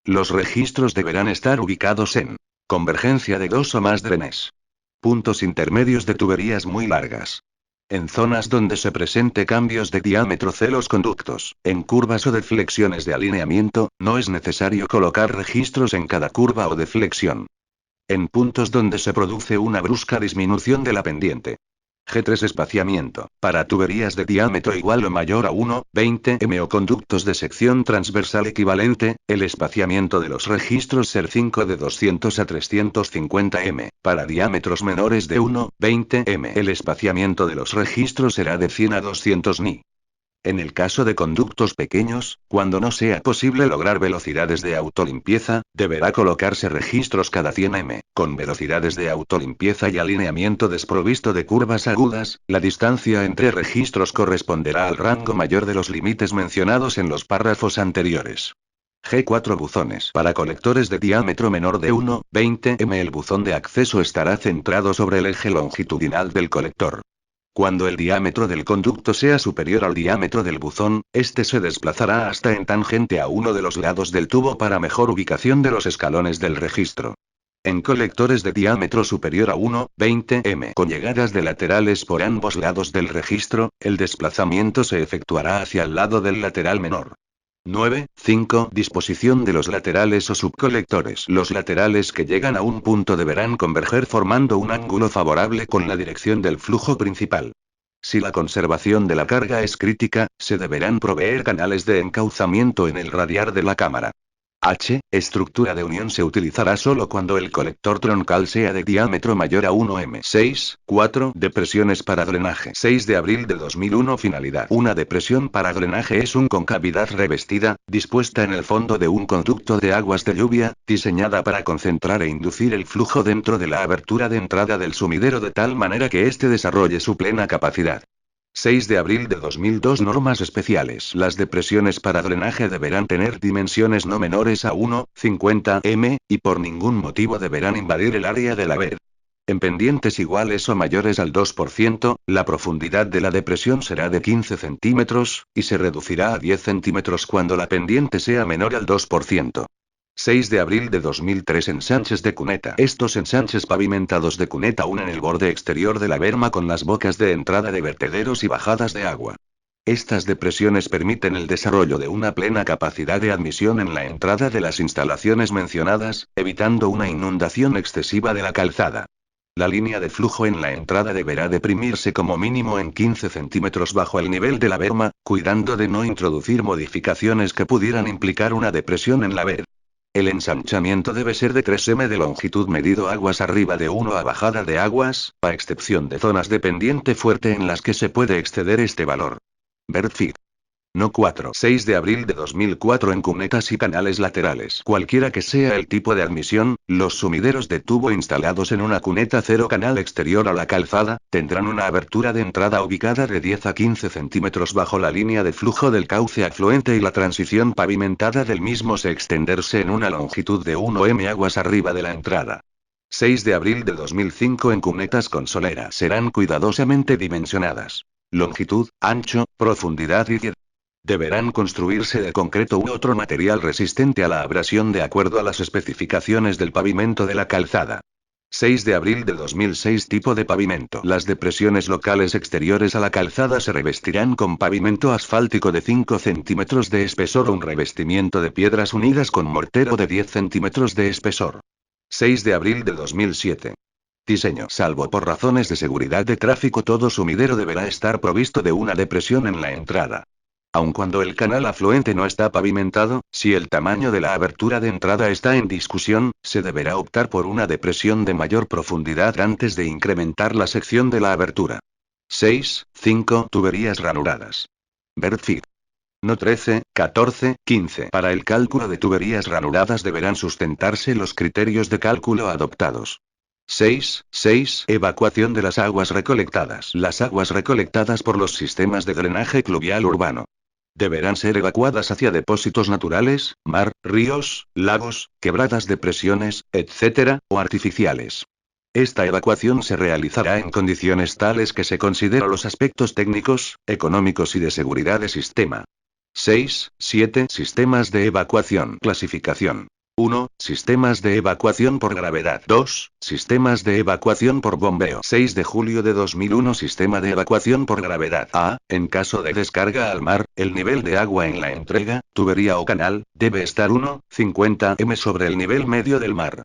A: Los registros deberán estar ubicados en convergencia de dos o más drenes. Puntos intermedios de tuberías muy largas. En zonas donde se presente cambios de diámetro de los conductos, en curvas o deflexiones de alineamiento, no es necesario colocar registros en cada curva o deflexión. En puntos donde se produce una brusca disminución de la pendiente. G3. Espaciamiento. Para tuberías de diámetro igual o mayor a 1,20 m o conductos de sección transversal equivalente, el espaciamiento de los registros ser 5 de 200 a 350 m. Para diámetros menores de 1,20 m, el espaciamiento de los registros será de 100 a 200 ni. En el caso de conductos pequeños, cuando no sea posible lograr velocidades de autolimpieza, deberá colocarse registros cada 100 m, con velocidades de autolimpieza y alineamiento desprovisto de curvas agudas. La distancia entre registros corresponderá al rango mayor de los límites mencionados en los párrafos anteriores. G4. Buzones. Para colectores de diámetro menor de 1,20 m, el buzón de acceso estará centrado sobre el eje longitudinal del colector. Cuando el diámetro del conducto sea superior al diámetro del buzón, este se desplazará hasta en tangente a uno de los lados del tubo para mejor ubicación de los escalones del registro. En colectores de diámetro superior a 1,20 m con llegadas de laterales por ambos lados del registro, el desplazamiento se efectuará hacia el lado del lateral menor. 9.5. Disposición de los laterales o subcolectores. Los laterales que llegan a un punto deberán converger formando un ángulo favorable con la dirección del flujo principal. Si la conservación de la carga es crítica, se deberán proveer canales de encauzamiento en el radiar de la cámara. Estructura de unión se utilizará solo cuando el colector troncal sea de diámetro mayor a 1 m. 6.4. Depresiones para drenaje. 6 de abril de 2001. Finalidad. Una depresión para drenaje es un con cavidad revestida, dispuesta en el fondo de un conducto de aguas de lluvia, diseñada para concentrar e inducir el flujo dentro de la abertura de entrada del sumidero de tal manera que éste desarrolle su plena capacidad. 6 de abril de 2002. Normas especiales. Las depresiones para drenaje deberán tener dimensiones no menores a 1,50 m, y por ningún motivo deberán invadir el área de la ver. En pendientes iguales o mayores al 2%, la profundidad de la depresión será de 15 centímetros, y se reducirá a 10 centímetros cuando la pendiente sea menor al 2%. 6 de abril de 2003. Ensanches de cuneta. Estos ensanches pavimentados de cuneta unen el borde exterior de la berma con las bocas de entrada de vertederos y bajadas de agua. Estas depresiones permiten el desarrollo de una plena capacidad de admisión en la entrada de las instalaciones mencionadas, evitando una inundación excesiva de la calzada. La línea de flujo en la entrada deberá deprimirse como mínimo en 15 centímetros bajo el nivel de la berma, cuidando de no introducir modificaciones que pudieran implicar una depresión en la ver. El ensanchamiento debe ser de 3 m de longitud medido aguas arriba de 1 a bajada de aguas, a excepción de zonas de pendiente fuerte en las que se puede exceder este valor. Bertfit. No 4. 6 de abril de 2004. En cunetas y canales laterales. Cualquiera que sea el tipo de admisión, los sumideros de tubo instalados en una cuneta cero canal exterior a la calzada, tendrán una abertura de entrada ubicada de 10 a 15 centímetros bajo la línea de flujo del cauce afluente y la transición pavimentada del mismo se extenderse en una longitud de 1 m aguas arriba de la entrada. 6 de abril de 2005. En cunetas con solera. Serán cuidadosamente dimensionadas. Longitud, ancho, profundidad y deberán construirse de concreto u otro material resistente a la abrasión de acuerdo a las especificaciones del pavimento de la calzada. 6 de abril de 2006. Tipo de pavimento. Las depresiones locales exteriores a la calzada se revestirán con pavimento asfáltico de 5 centímetros de espesor o un revestimiento de piedras unidas con mortero de 10 centímetros de espesor. 6 de abril de 2007. Diseño. Salvo por razones de seguridad de tráfico, todo sumidero deberá estar provisto de una depresión en la entrada. Aun cuando el canal afluente no está pavimentado, si el tamaño de la abertura de entrada está en discusión, se deberá optar por una depresión de mayor profundidad antes de incrementar la sección de la abertura. 6. 5. Tuberías ranuradas. Ver Fig. No 13, 14, 15. Para el cálculo de tuberías ranuradas deberán sustentarse los criterios de cálculo adoptados. 6. Evacuación de las aguas recolectadas. Las aguas recolectadas por los sistemas de drenaje pluvial urbano deberán ser evacuadas hacia depósitos naturales, mar, ríos, lagos, quebradas de presiones, etc., o artificiales. Esta evacuación se realizará en condiciones tales que se consideren los aspectos técnicos, económicos y de seguridad de sistema. 7. Sistemas de evacuación. Clasificación. 1. Sistemas de evacuación por gravedad. 2. Sistemas de evacuación por bombeo. 6 de julio de 2001. Sistema de evacuación por gravedad. A. En caso de descarga al mar, el nivel de agua en la entrega, tubería o canal, debe estar 1,50 m sobre el nivel medio del mar.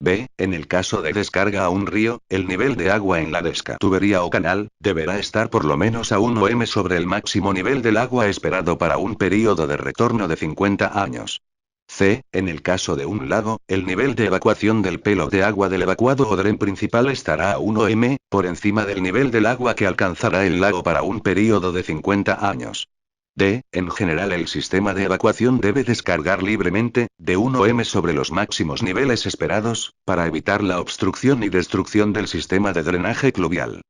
A: B. En el caso de descarga a un río, el nivel de agua en la desca, tubería o canal, deberá estar por lo menos a 1 m sobre el máximo nivel del agua esperado para un período de retorno de 50 años. C. En el caso de un lago, el nivel de evacuación del pelo de agua del evacuado o dren principal estará a 1 m, por encima del nivel del agua que alcanzará el lago para un período de 50 años. D. En general el sistema de evacuación debe descargar libremente, de 1 m sobre los máximos niveles esperados, para evitar la obstrucción y destrucción del sistema de drenaje pluvial.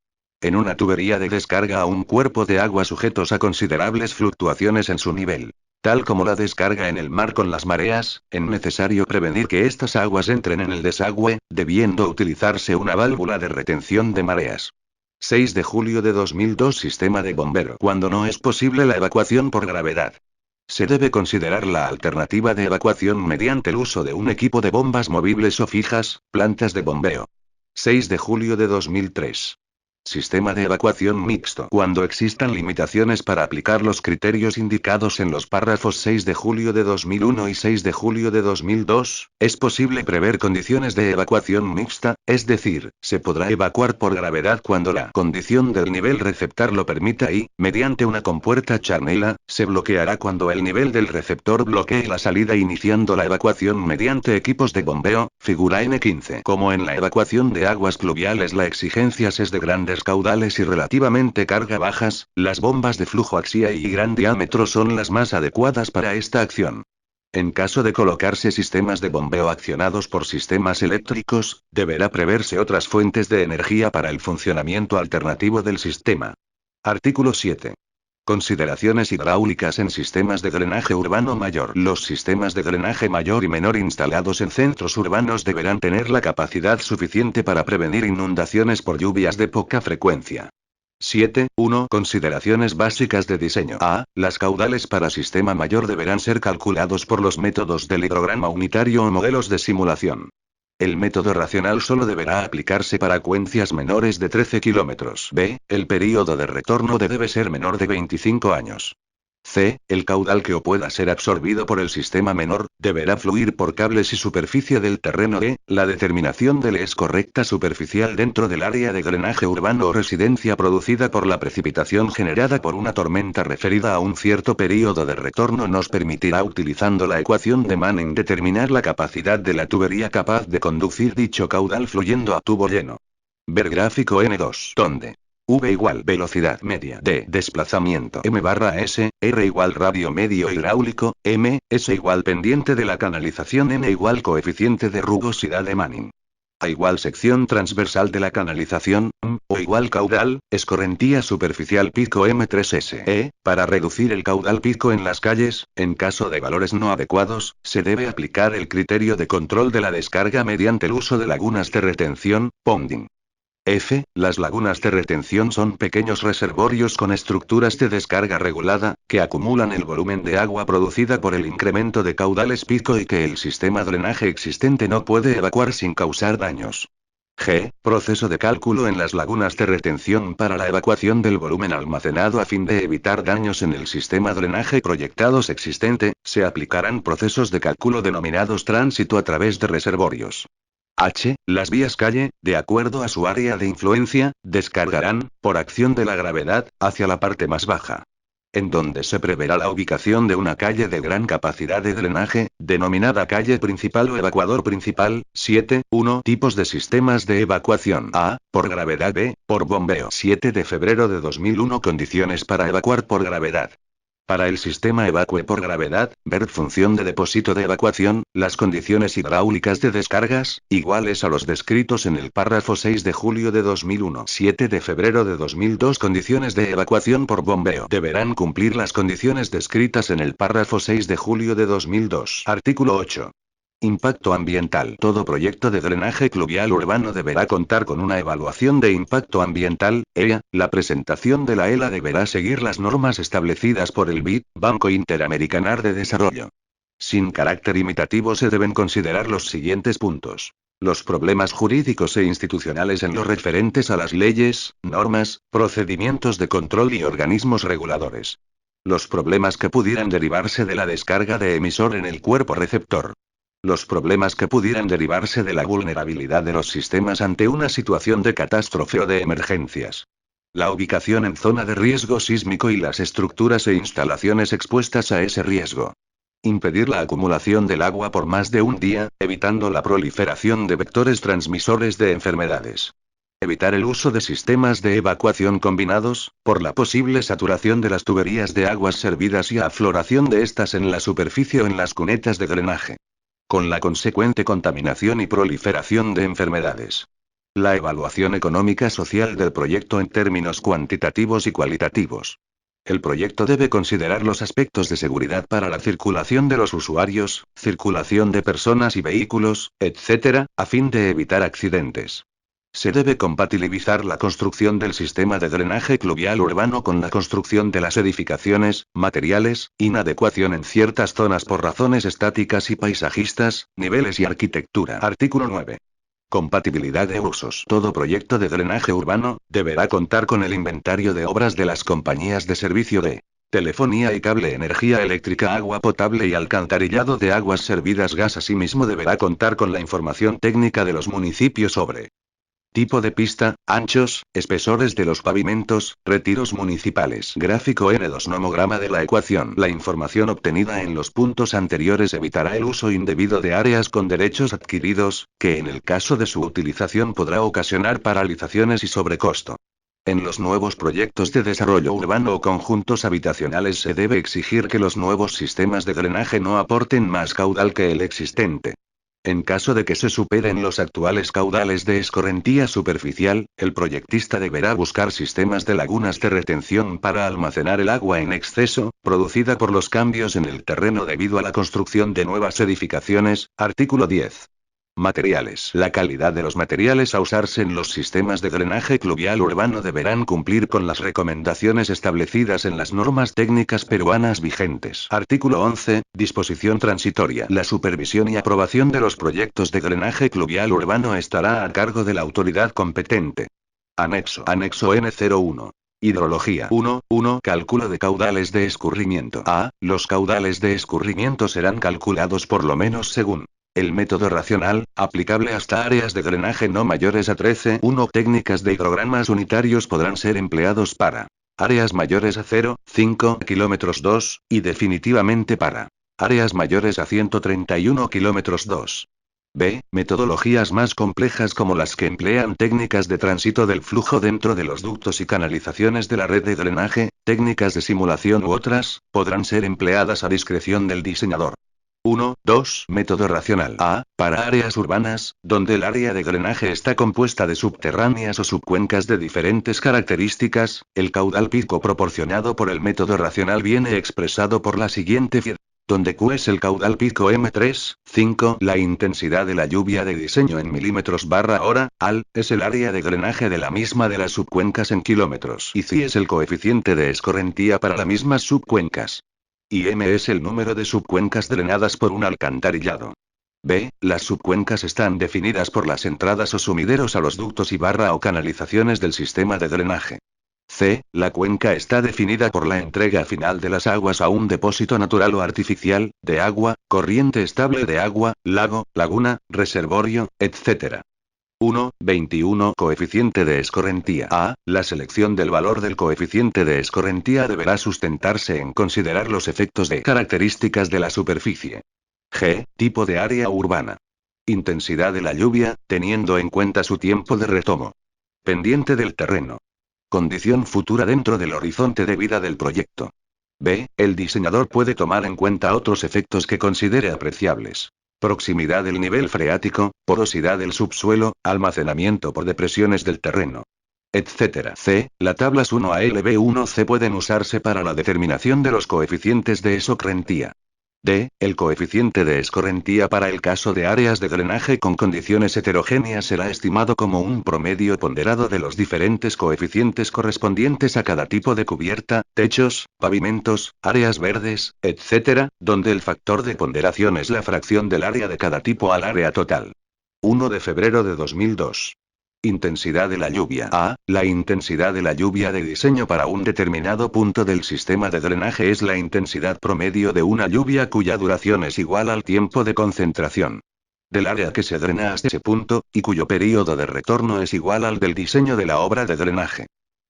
A: En una tubería de descarga a un cuerpo de agua sujetos a considerables fluctuaciones en su nivel, tal como la descarga en el mar con las mareas, es necesario prevenir que estas aguas entren en el desagüe, debiendo utilizarse una válvula de retención de mareas. 6 de julio de 2002. Sistema de bombero. Cuando no es posible la evacuación por gravedad, se debe considerar la alternativa de evacuación mediante el uso de un equipo de bombas movibles o fijas, plantas de bombeo. 6 de julio de 2003. Sistema de evacuación mixto. Cuando existan limitaciones para aplicar los criterios indicados en los párrafos 6 de julio de 2001 y 6 de julio de 2002, es posible prever condiciones de evacuación mixta, es decir, se podrá evacuar por gravedad cuando la condición del nivel receptor lo permita y, mediante una compuerta charnela, se bloqueará cuando el nivel del receptor bloquee la salida iniciando la evacuación mediante equipos de bombeo, figura N15. Como en la evacuación de aguas pluviales la exigencia es de grandes caudales y relativamente carga bajas, las bombas de flujo axial y gran diámetro son las más adecuadas para esta acción. En caso de colocarse sistemas de bombeo accionados por sistemas eléctricos, deberá preverse otras fuentes de energía para el funcionamiento alternativo del sistema. Artículo 7. Consideraciones hidráulicas en sistemas de drenaje urbano mayor. Los sistemas de drenaje mayor y menor instalados en centros urbanos deberán tener la capacidad suficiente para prevenir inundaciones por lluvias de poca frecuencia. 7.1. Consideraciones básicas de diseño. A. Las caudales para sistema mayor deberán ser calculados por los métodos del hidrograma unitario o modelos de simulación. El método racional solo deberá aplicarse para cuencias menores de 13 kilómetros. B. El período de retorno debe ser menor de 25 años. C. El caudal que pueda ser absorbido por el sistema menor, deberá fluir por cables y superficie del terreno. D. La determinación de la es correcta superficial dentro del área de drenaje urbano o residencia producida por la precipitación generada por una tormenta referida a un cierto período de retorno nos permitirá, utilizando la ecuación de Manning, determinar la capacidad de la tubería capaz de conducir dicho caudal fluyendo a tubo lleno. Ver gráfico N2, donde V igual velocidad media de desplazamiento m/s, R igual radio medio hidráulico, m, S igual pendiente de la canalización, n igual coeficiente de rugosidad de Manning. A igual sección transversal de la canalización, o igual caudal, escorrentía superficial pico m3s. Para reducir el caudal pico en las calles, en caso de valores no adecuados, se debe aplicar el criterio de control de la descarga mediante el uso de lagunas de retención, ponding. F. Las lagunas de retención son pequeños reservorios con estructuras de descarga regulada, que acumulan el volumen de agua producida por el incremento de caudales pico y que el sistema drenaje existente no puede evacuar sin causar daños. G. Proceso de cálculo en las lagunas de retención para la evacuación del volumen almacenado a fin de evitar daños en el sistema drenaje proyectados existente, se aplicarán procesos de cálculo denominados tránsito a través de reservorios. H. Las vías calle, de acuerdo a su área de influencia, descargarán, por acción de la gravedad, hacia la parte más baja. En donde se preverá la ubicación de una calle de gran capacidad de drenaje, denominada calle principal o evacuador principal. 7.1 Tipos de sistemas de evacuación. A. Por gravedad. B. Por bombeo. 7 de febrero de 2001 Condiciones para evacuar por gravedad. Para el sistema evacue por gravedad, ver función de depósito de evacuación, las condiciones hidráulicas de descargas, iguales a los descritos en el párrafo 6 de julio de 2001. 7 de febrero de 2002 Condiciones de evacuación por bombeo. Deberán cumplir las condiciones descritas en el párrafo 6 de julio de 2002. Artículo 8. Impacto ambiental. Todo proyecto de drenaje pluvial urbano deberá contar con una evaluación de impacto ambiental, EIA. La presentación de la ELA deberá seguir las normas establecidas por el BID, Banco Interamericano de Desarrollo. Sin carácter imitativo se deben considerar los siguientes puntos. Los problemas jurídicos e institucionales en lo referentes a las leyes, normas, procedimientos de control y organismos reguladores. Los problemas que pudieran derivarse de la descarga de emisor en el cuerpo receptor. Los problemas que pudieran derivarse de la vulnerabilidad de los sistemas ante una situación de catástrofe o de emergencias. La ubicación en zona de riesgo sísmico y las estructuras e instalaciones expuestas a ese riesgo. Impedir la acumulación del agua por más de un día, evitando la proliferación de vectores transmisores de enfermedades. Evitar el uso de sistemas de evacuación combinados, por la posible saturación de las tuberías de aguas servidas y afloración de estas en la superficie o en las cunetas de drenaje. Con la consecuente contaminación y proliferación de enfermedades. La evaluación económica social del proyecto en términos cuantitativos y cualitativos. El proyecto debe considerar los aspectos de seguridad para la circulación de los usuarios, circulación de personas y vehículos, etc., a fin de evitar accidentes. Se debe compatibilizar la construcción del sistema de drenaje pluvial urbano con la construcción de las edificaciones, materiales, inadecuación en ciertas zonas por razones estáticas y paisajistas, niveles y arquitectura. Artículo 9. Compatibilidad de usos. Todo proyecto de drenaje urbano deberá contar con el inventario de obras de las compañías de servicio de telefonía y cable, energía eléctrica, agua potable y alcantarillado de aguas servidas, gas. Asimismo deberá contar con la información técnica de los municipios sobre tipo de pista, anchos, espesores de los pavimentos, retiros municipales. Gráfico N2 Nomograma de la ecuación. La información obtenida en los puntos anteriores evitará el uso indebido de áreas con derechos adquiridos, que en el caso de su utilización podrá ocasionar paralizaciones y sobrecosto. En los nuevos proyectos de desarrollo urbano o conjuntos habitacionales se debe exigir que los nuevos sistemas de drenaje no aporten más caudal que el existente. En caso de que se superen los actuales caudales de escorrentía superficial, el proyectista deberá buscar sistemas de lagunas de retención para almacenar el agua en exceso, producida por los cambios en el terreno debido a la construcción de nuevas edificaciones. Artículo 10. Materiales. La calidad de los materiales a usarse en los sistemas de drenaje pluvial urbano deberán cumplir con las recomendaciones establecidas en las normas técnicas peruanas vigentes. Artículo 11. Disposición transitoria. La supervisión y aprobación de los proyectos de drenaje pluvial urbano estará a cargo de la autoridad competente. Anexo. Anexo N01. Hidrología 1.1 Cálculo de caudales de escurrimiento. A. Los caudales de escurrimiento serán calculados por lo menos según el método racional, aplicable hasta áreas de drenaje no mayores a 13.1. Técnicas de hidrogramas unitarios podrán ser empleados para áreas mayores a 0,5 kilómetros 2, y definitivamente para áreas mayores a 131 kilómetros 2. B. Metodologías más complejas como las que emplean técnicas de tránsito del flujo dentro de los ductos y canalizaciones de la red de drenaje, técnicas de simulación u otras, podrán ser empleadas a discreción del diseñador. 1.2 Método racional. A. Para áreas urbanas, donde el área de drenaje está compuesta de subterráneas o subcuencas de diferentes características, el caudal pico proporcionado por el método racional viene expresado por la siguiente figura, donde Q es el caudal pico M3,5, la intensidad de la lluvia de diseño en milímetros/hora, al, es el área de drenaje de la misma de las subcuencas en kilómetros, y C es el coeficiente de escorrentía para las mismas subcuencas. Y M es el número de subcuencas drenadas por un alcantarillado. B. Las subcuencas están definidas por las entradas o sumideros a los ductos y o canalizaciones del sistema de drenaje. C. La cuenca está definida por la entrega final de las aguas a un depósito natural o artificial, de agua, corriente estable de agua, lago, laguna, reservorio, etc. 1,21 Coeficiente de escorrentía. A. La selección del valor del coeficiente de escorrentía deberá sustentarse en considerar los efectos de características de la superficie. G. Tipo de área urbana. Intensidad de la lluvia, teniendo en cuenta su tiempo de retomo. Pendiente del terreno. Condición futura dentro del horizonte de vida del proyecto. B. El diseñador puede tomar en cuenta otros efectos que considere apreciables. Proximidad del nivel freático, porosidad del subsuelo, almacenamiento por depresiones del terreno, etc. C. Las tablas 1A y LB1C pueden usarse para la determinación de los coeficientes de escorrentía. D. El coeficiente de escorrentía para el caso de áreas de drenaje con condiciones heterogéneas será estimado como un promedio ponderado de los diferentes coeficientes correspondientes a cada tipo de cubierta, techos, pavimentos, áreas verdes, etc., donde el factor de ponderación es la fracción del área de cada tipo al área total. 1 de febrero de 2002. Intensidad de la lluvia. A. La intensidad de la lluvia de diseño para un determinado punto del sistema de drenaje es la intensidad promedio de una lluvia cuya duración es igual al tiempo de concentración del área que se drena hasta ese punto, y cuyo período de retorno es igual al del diseño de la obra de drenaje.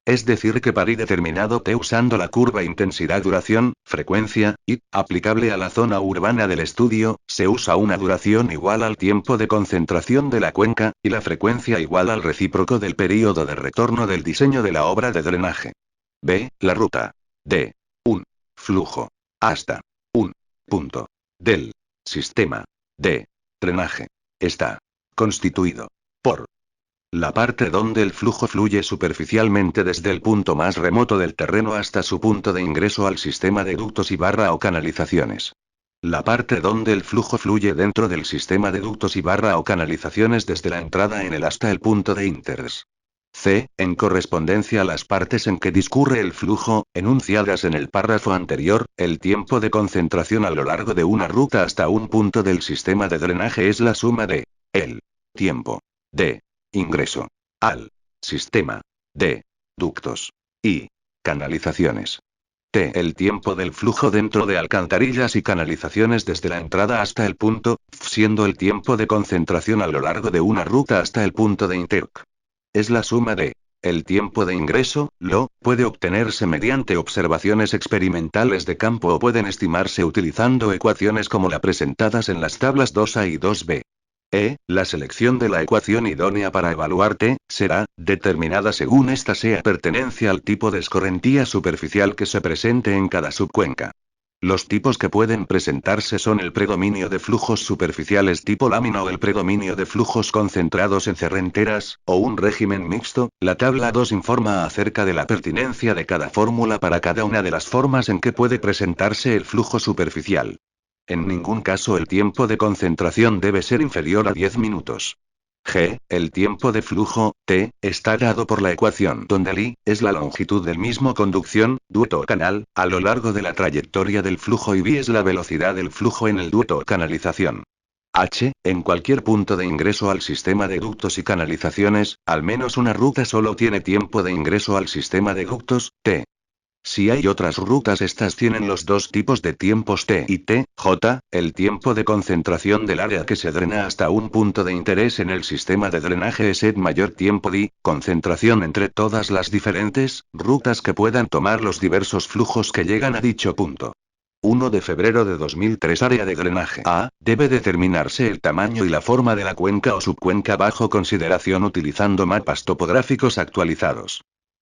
A: Es decir que para I determinado T usando la curva intensidad-duración, frecuencia, I, aplicable a la zona urbana del estudio, se usa una duración igual al tiempo de concentración de la cuenca, y la frecuencia igual al recíproco del período de retorno del diseño de la obra de drenaje. B. La ruta de un flujo hasta un punto del sistema de drenaje está constituido por la parte donde el flujo fluye superficialmente desde el punto más remoto del terreno hasta su punto de ingreso al sistema de ductos y barra o canalizaciones. La parte donde el flujo fluye dentro del sistema de ductos y barra o canalizaciones desde la entrada en él hasta el punto de inters. C. En correspondencia a las partes en que discurre el flujo, enunciadas en el párrafo anterior, el tiempo de concentración a lo largo de una ruta hasta un punto del sistema de drenaje es la suma de el tiempo de ingreso al sistema de ductos y canalizaciones. T. El tiempo del flujo dentro de alcantarillas y canalizaciones desde la entrada hasta el punto, siendo el tiempo de concentración a lo largo de una ruta hasta el punto de interc. Es la suma de el tiempo de ingreso, puede obtenerse mediante observaciones experimentales de campo o pueden estimarse utilizando ecuaciones como las presentadas en las tablas 2A y 2B. La selección de la ecuación idónea para evaluar T, será determinada según ésta sea pertenencia al tipo de escorrentía superficial que se presente en cada subcuenca. Los tipos que pueden presentarse son el predominio de flujos superficiales tipo lámina o el predominio de flujos concentrados en cerrenteras, o un régimen mixto. La tabla 2 informa acerca de la pertinencia de cada fórmula para cada una de las formas en que puede presentarse el flujo superficial. En ningún caso el tiempo de concentración debe ser inferior a 10 minutos. G. El tiempo de flujo, T, está dado por la ecuación donde el I, es la longitud del mismo conducción, ducto o canal, a lo largo de la trayectoria del flujo y V es la velocidad del flujo en el ducto o canalización. H. En cualquier punto de ingreso al sistema de ductos y canalizaciones, al menos una ruta solo tiene tiempo de ingreso al sistema de ductos, T. Si hay otras rutas, estas tienen los dos tipos de tiempos T y T, J, el tiempo de concentración del área que se drena hasta un punto de interés en el sistema de drenaje es el mayor tiempo D, concentración entre todas las diferentes rutas que puedan tomar los diversos flujos que llegan a dicho punto. 1 de febrero de 2003 Área de drenaje A, debe determinarse el tamaño y la forma de la cuenca o subcuenca bajo consideración utilizando mapas topográficos actualizados.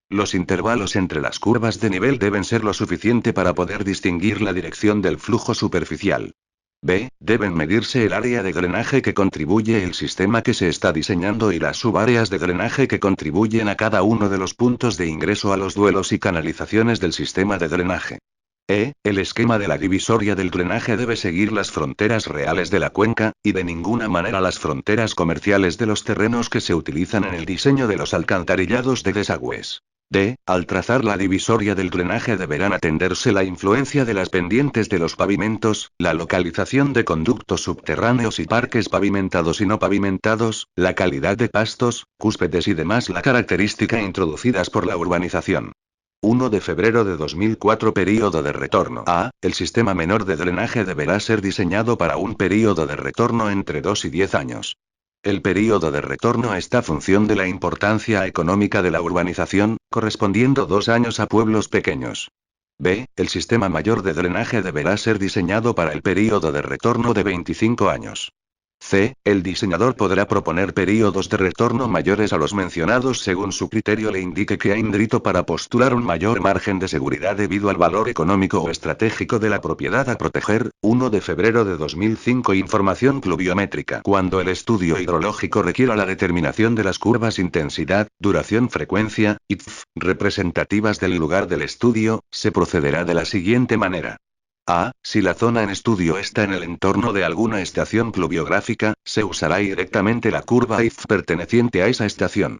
A: Los intervalos entre las curvas de nivel deben ser lo suficiente para poder distinguir la dirección del flujo superficial. B. Deben medirse el área de drenaje que contribuye el sistema que se está diseñando y las subáreas de drenaje que contribuyen a cada uno de los puntos de ingreso a los duelos y canalizaciones del sistema de drenaje. El esquema de la divisoria del drenaje debe seguir las fronteras reales de la cuenca, y de ninguna manera las fronteras comerciales de los terrenos que se utilizan en el diseño de los alcantarillados de desagües. D. Al trazar la divisoria del drenaje deberán atenderse la influencia de las pendientes de los pavimentos, la localización de conductos subterráneos y parques pavimentados y no pavimentados, la calidad de pastos, cúspides y demás la característica introducidas por la urbanización. 1 de febrero de 2004. Período de retorno. A. El sistema menor de drenaje deberá ser diseñado para un período de retorno entre 2 y 10 años. El período de retorno está función de la importancia económica de la urbanización, correspondiendo 2 años a pueblos pequeños. B. El sistema mayor de drenaje deberá ser diseñado para el período de retorno de 25 años. C. El diseñador podrá proponer períodos de retorno mayores a los mencionados según su criterio le indique que ha indrito para postular un mayor margen de seguridad debido al valor económico o estratégico de la propiedad a proteger. 1 de febrero de 2005. Información pluviométrica. Cuando el estudio hidrológico requiera la determinación de las curvas intensidad, duración, frecuencia, ITF, representativas del lugar del estudio, se procederá de la siguiente manera. A. Si la zona en estudio está en el entorno de alguna estación pluviográfica, se usará directamente la curva IF perteneciente a esa estación.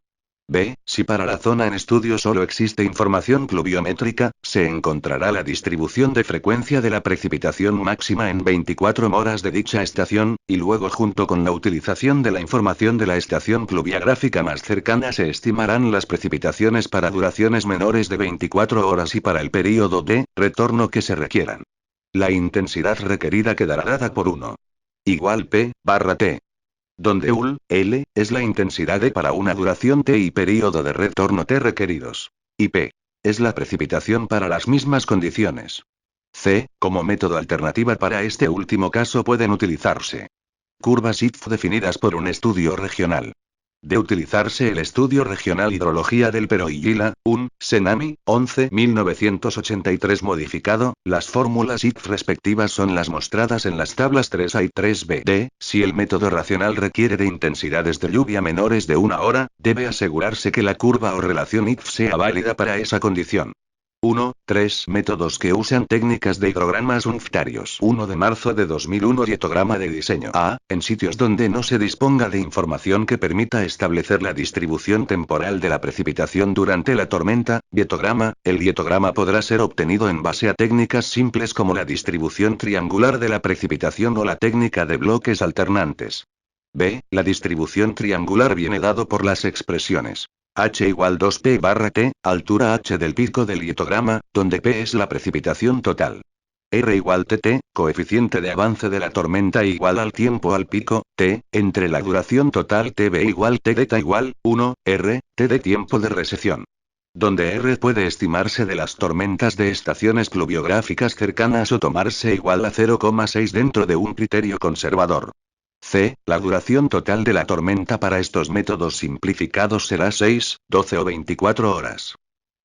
A: B. Si para la zona en estudio solo existe información pluviométrica, se encontrará la distribución de frecuencia de la precipitación máxima en 24 horas de dicha estación, y luego junto con la utilización de la información de la estación pluviográfica más cercana se estimarán las precipitaciones para duraciones menores de 24 horas y para el período de retorno que se requieran. La intensidad requerida quedará dada por 1 igual P/T. Donde L es la intensidad E para una duración T y período de retorno T requeridos. Y P es la precipitación para las mismas condiciones. C. Como método alternativa para este último caso pueden utilizarse curvas ITF definidas por un estudio regional. De utilizarse el Estudio Regional Hidrología del Perú y Huila, un, Senami, 11 1983 modificado, las fórmulas ITF respectivas son las mostradas en las tablas 3A y 3B. D. Si el método racional requiere de intensidades de lluvia menores de 1 hora, debe asegurarse que la curva o relación ITF sea válida para esa condición. 1. 3 métodos que usan técnicas de hidrogramas unfitarios. 1 de marzo de 2001. Dietograma de diseño. A. En sitios donde no se disponga de información que permita establecer la distribución temporal de la precipitación durante la tormenta, dietograma. El dietograma podrá ser obtenido en base a técnicas simples como la distribución triangular de la precipitación o la técnica de bloques alternantes. B. La distribución triangular viene dado por las expresiones H igual 2P/T, altura H del pico del litograma, donde P es la precipitación total. R igual TT, coeficiente de avance de la tormenta igual al tiempo al pico, T, entre la duración total TB igual TΔ igual, 1, R, T de tiempo de recesión. Donde R puede estimarse de las tormentas de estaciones pluviográficas cercanas o tomarse igual a 0,6 dentro de un criterio conservador. C. La duración total de la tormenta para estos métodos simplificados será 6, 12 o 24 horas.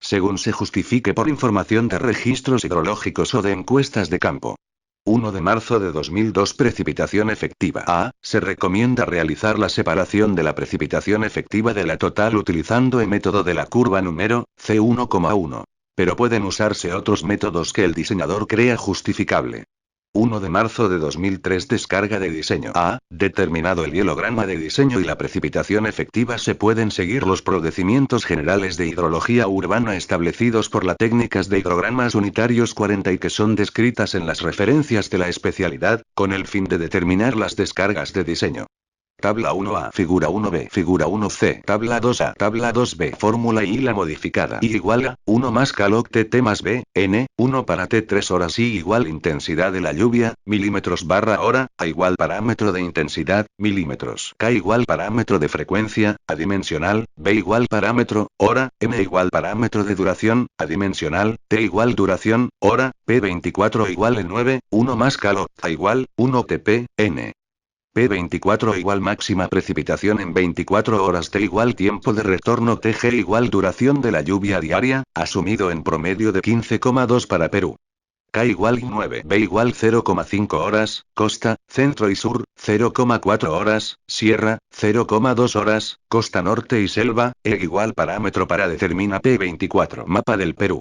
A: Según se justifique por información de registros hidrológicos o de encuestas de campo. 1 de marzo de 2002. Precipitación efectiva. A. Se recomienda realizar la separación de la precipitación efectiva de la total utilizando el método de la curva número C1,1. Pero pueden usarse otros métodos que el diseñador crea justificable. 1 de marzo de 2003. Descarga de diseño. A. Determinado el hielograma de diseño y la precipitación efectiva se pueden seguir los procedimientos generales de hidrología urbana establecidos por las técnicas de hidrogramas unitarios 40 y que son descritas en las referencias de la especialidad, con el fin de determinar las descargas de diseño. Tabla 1A, Figura 1B, Figura 1C, Tabla 2A, Tabla 2B, Fórmula y la modificada. I igual a 1 más calor TT más B, N, 1 para T 3 horas. I igual intensidad de la lluvia, milímetros/hora, A igual parámetro de intensidad, milímetros. K igual parámetro de frecuencia, adimensional, B igual parámetro, hora, M igual parámetro de duración, adimensional, T igual duración, hora, P24 igual en 9, 1 más calor, A igual, 1 TP, N. P24 igual máxima precipitación en 24 horas. T igual tiempo de retorno. TG igual duración de la lluvia diaria, asumido en promedio de 15,2 para Perú. K igual 9. B igual 0,5 horas, costa, centro y sur, 0,4 horas, sierra, 0,2 horas, costa norte y selva, E igual parámetro para determina P24. Mapa del Perú.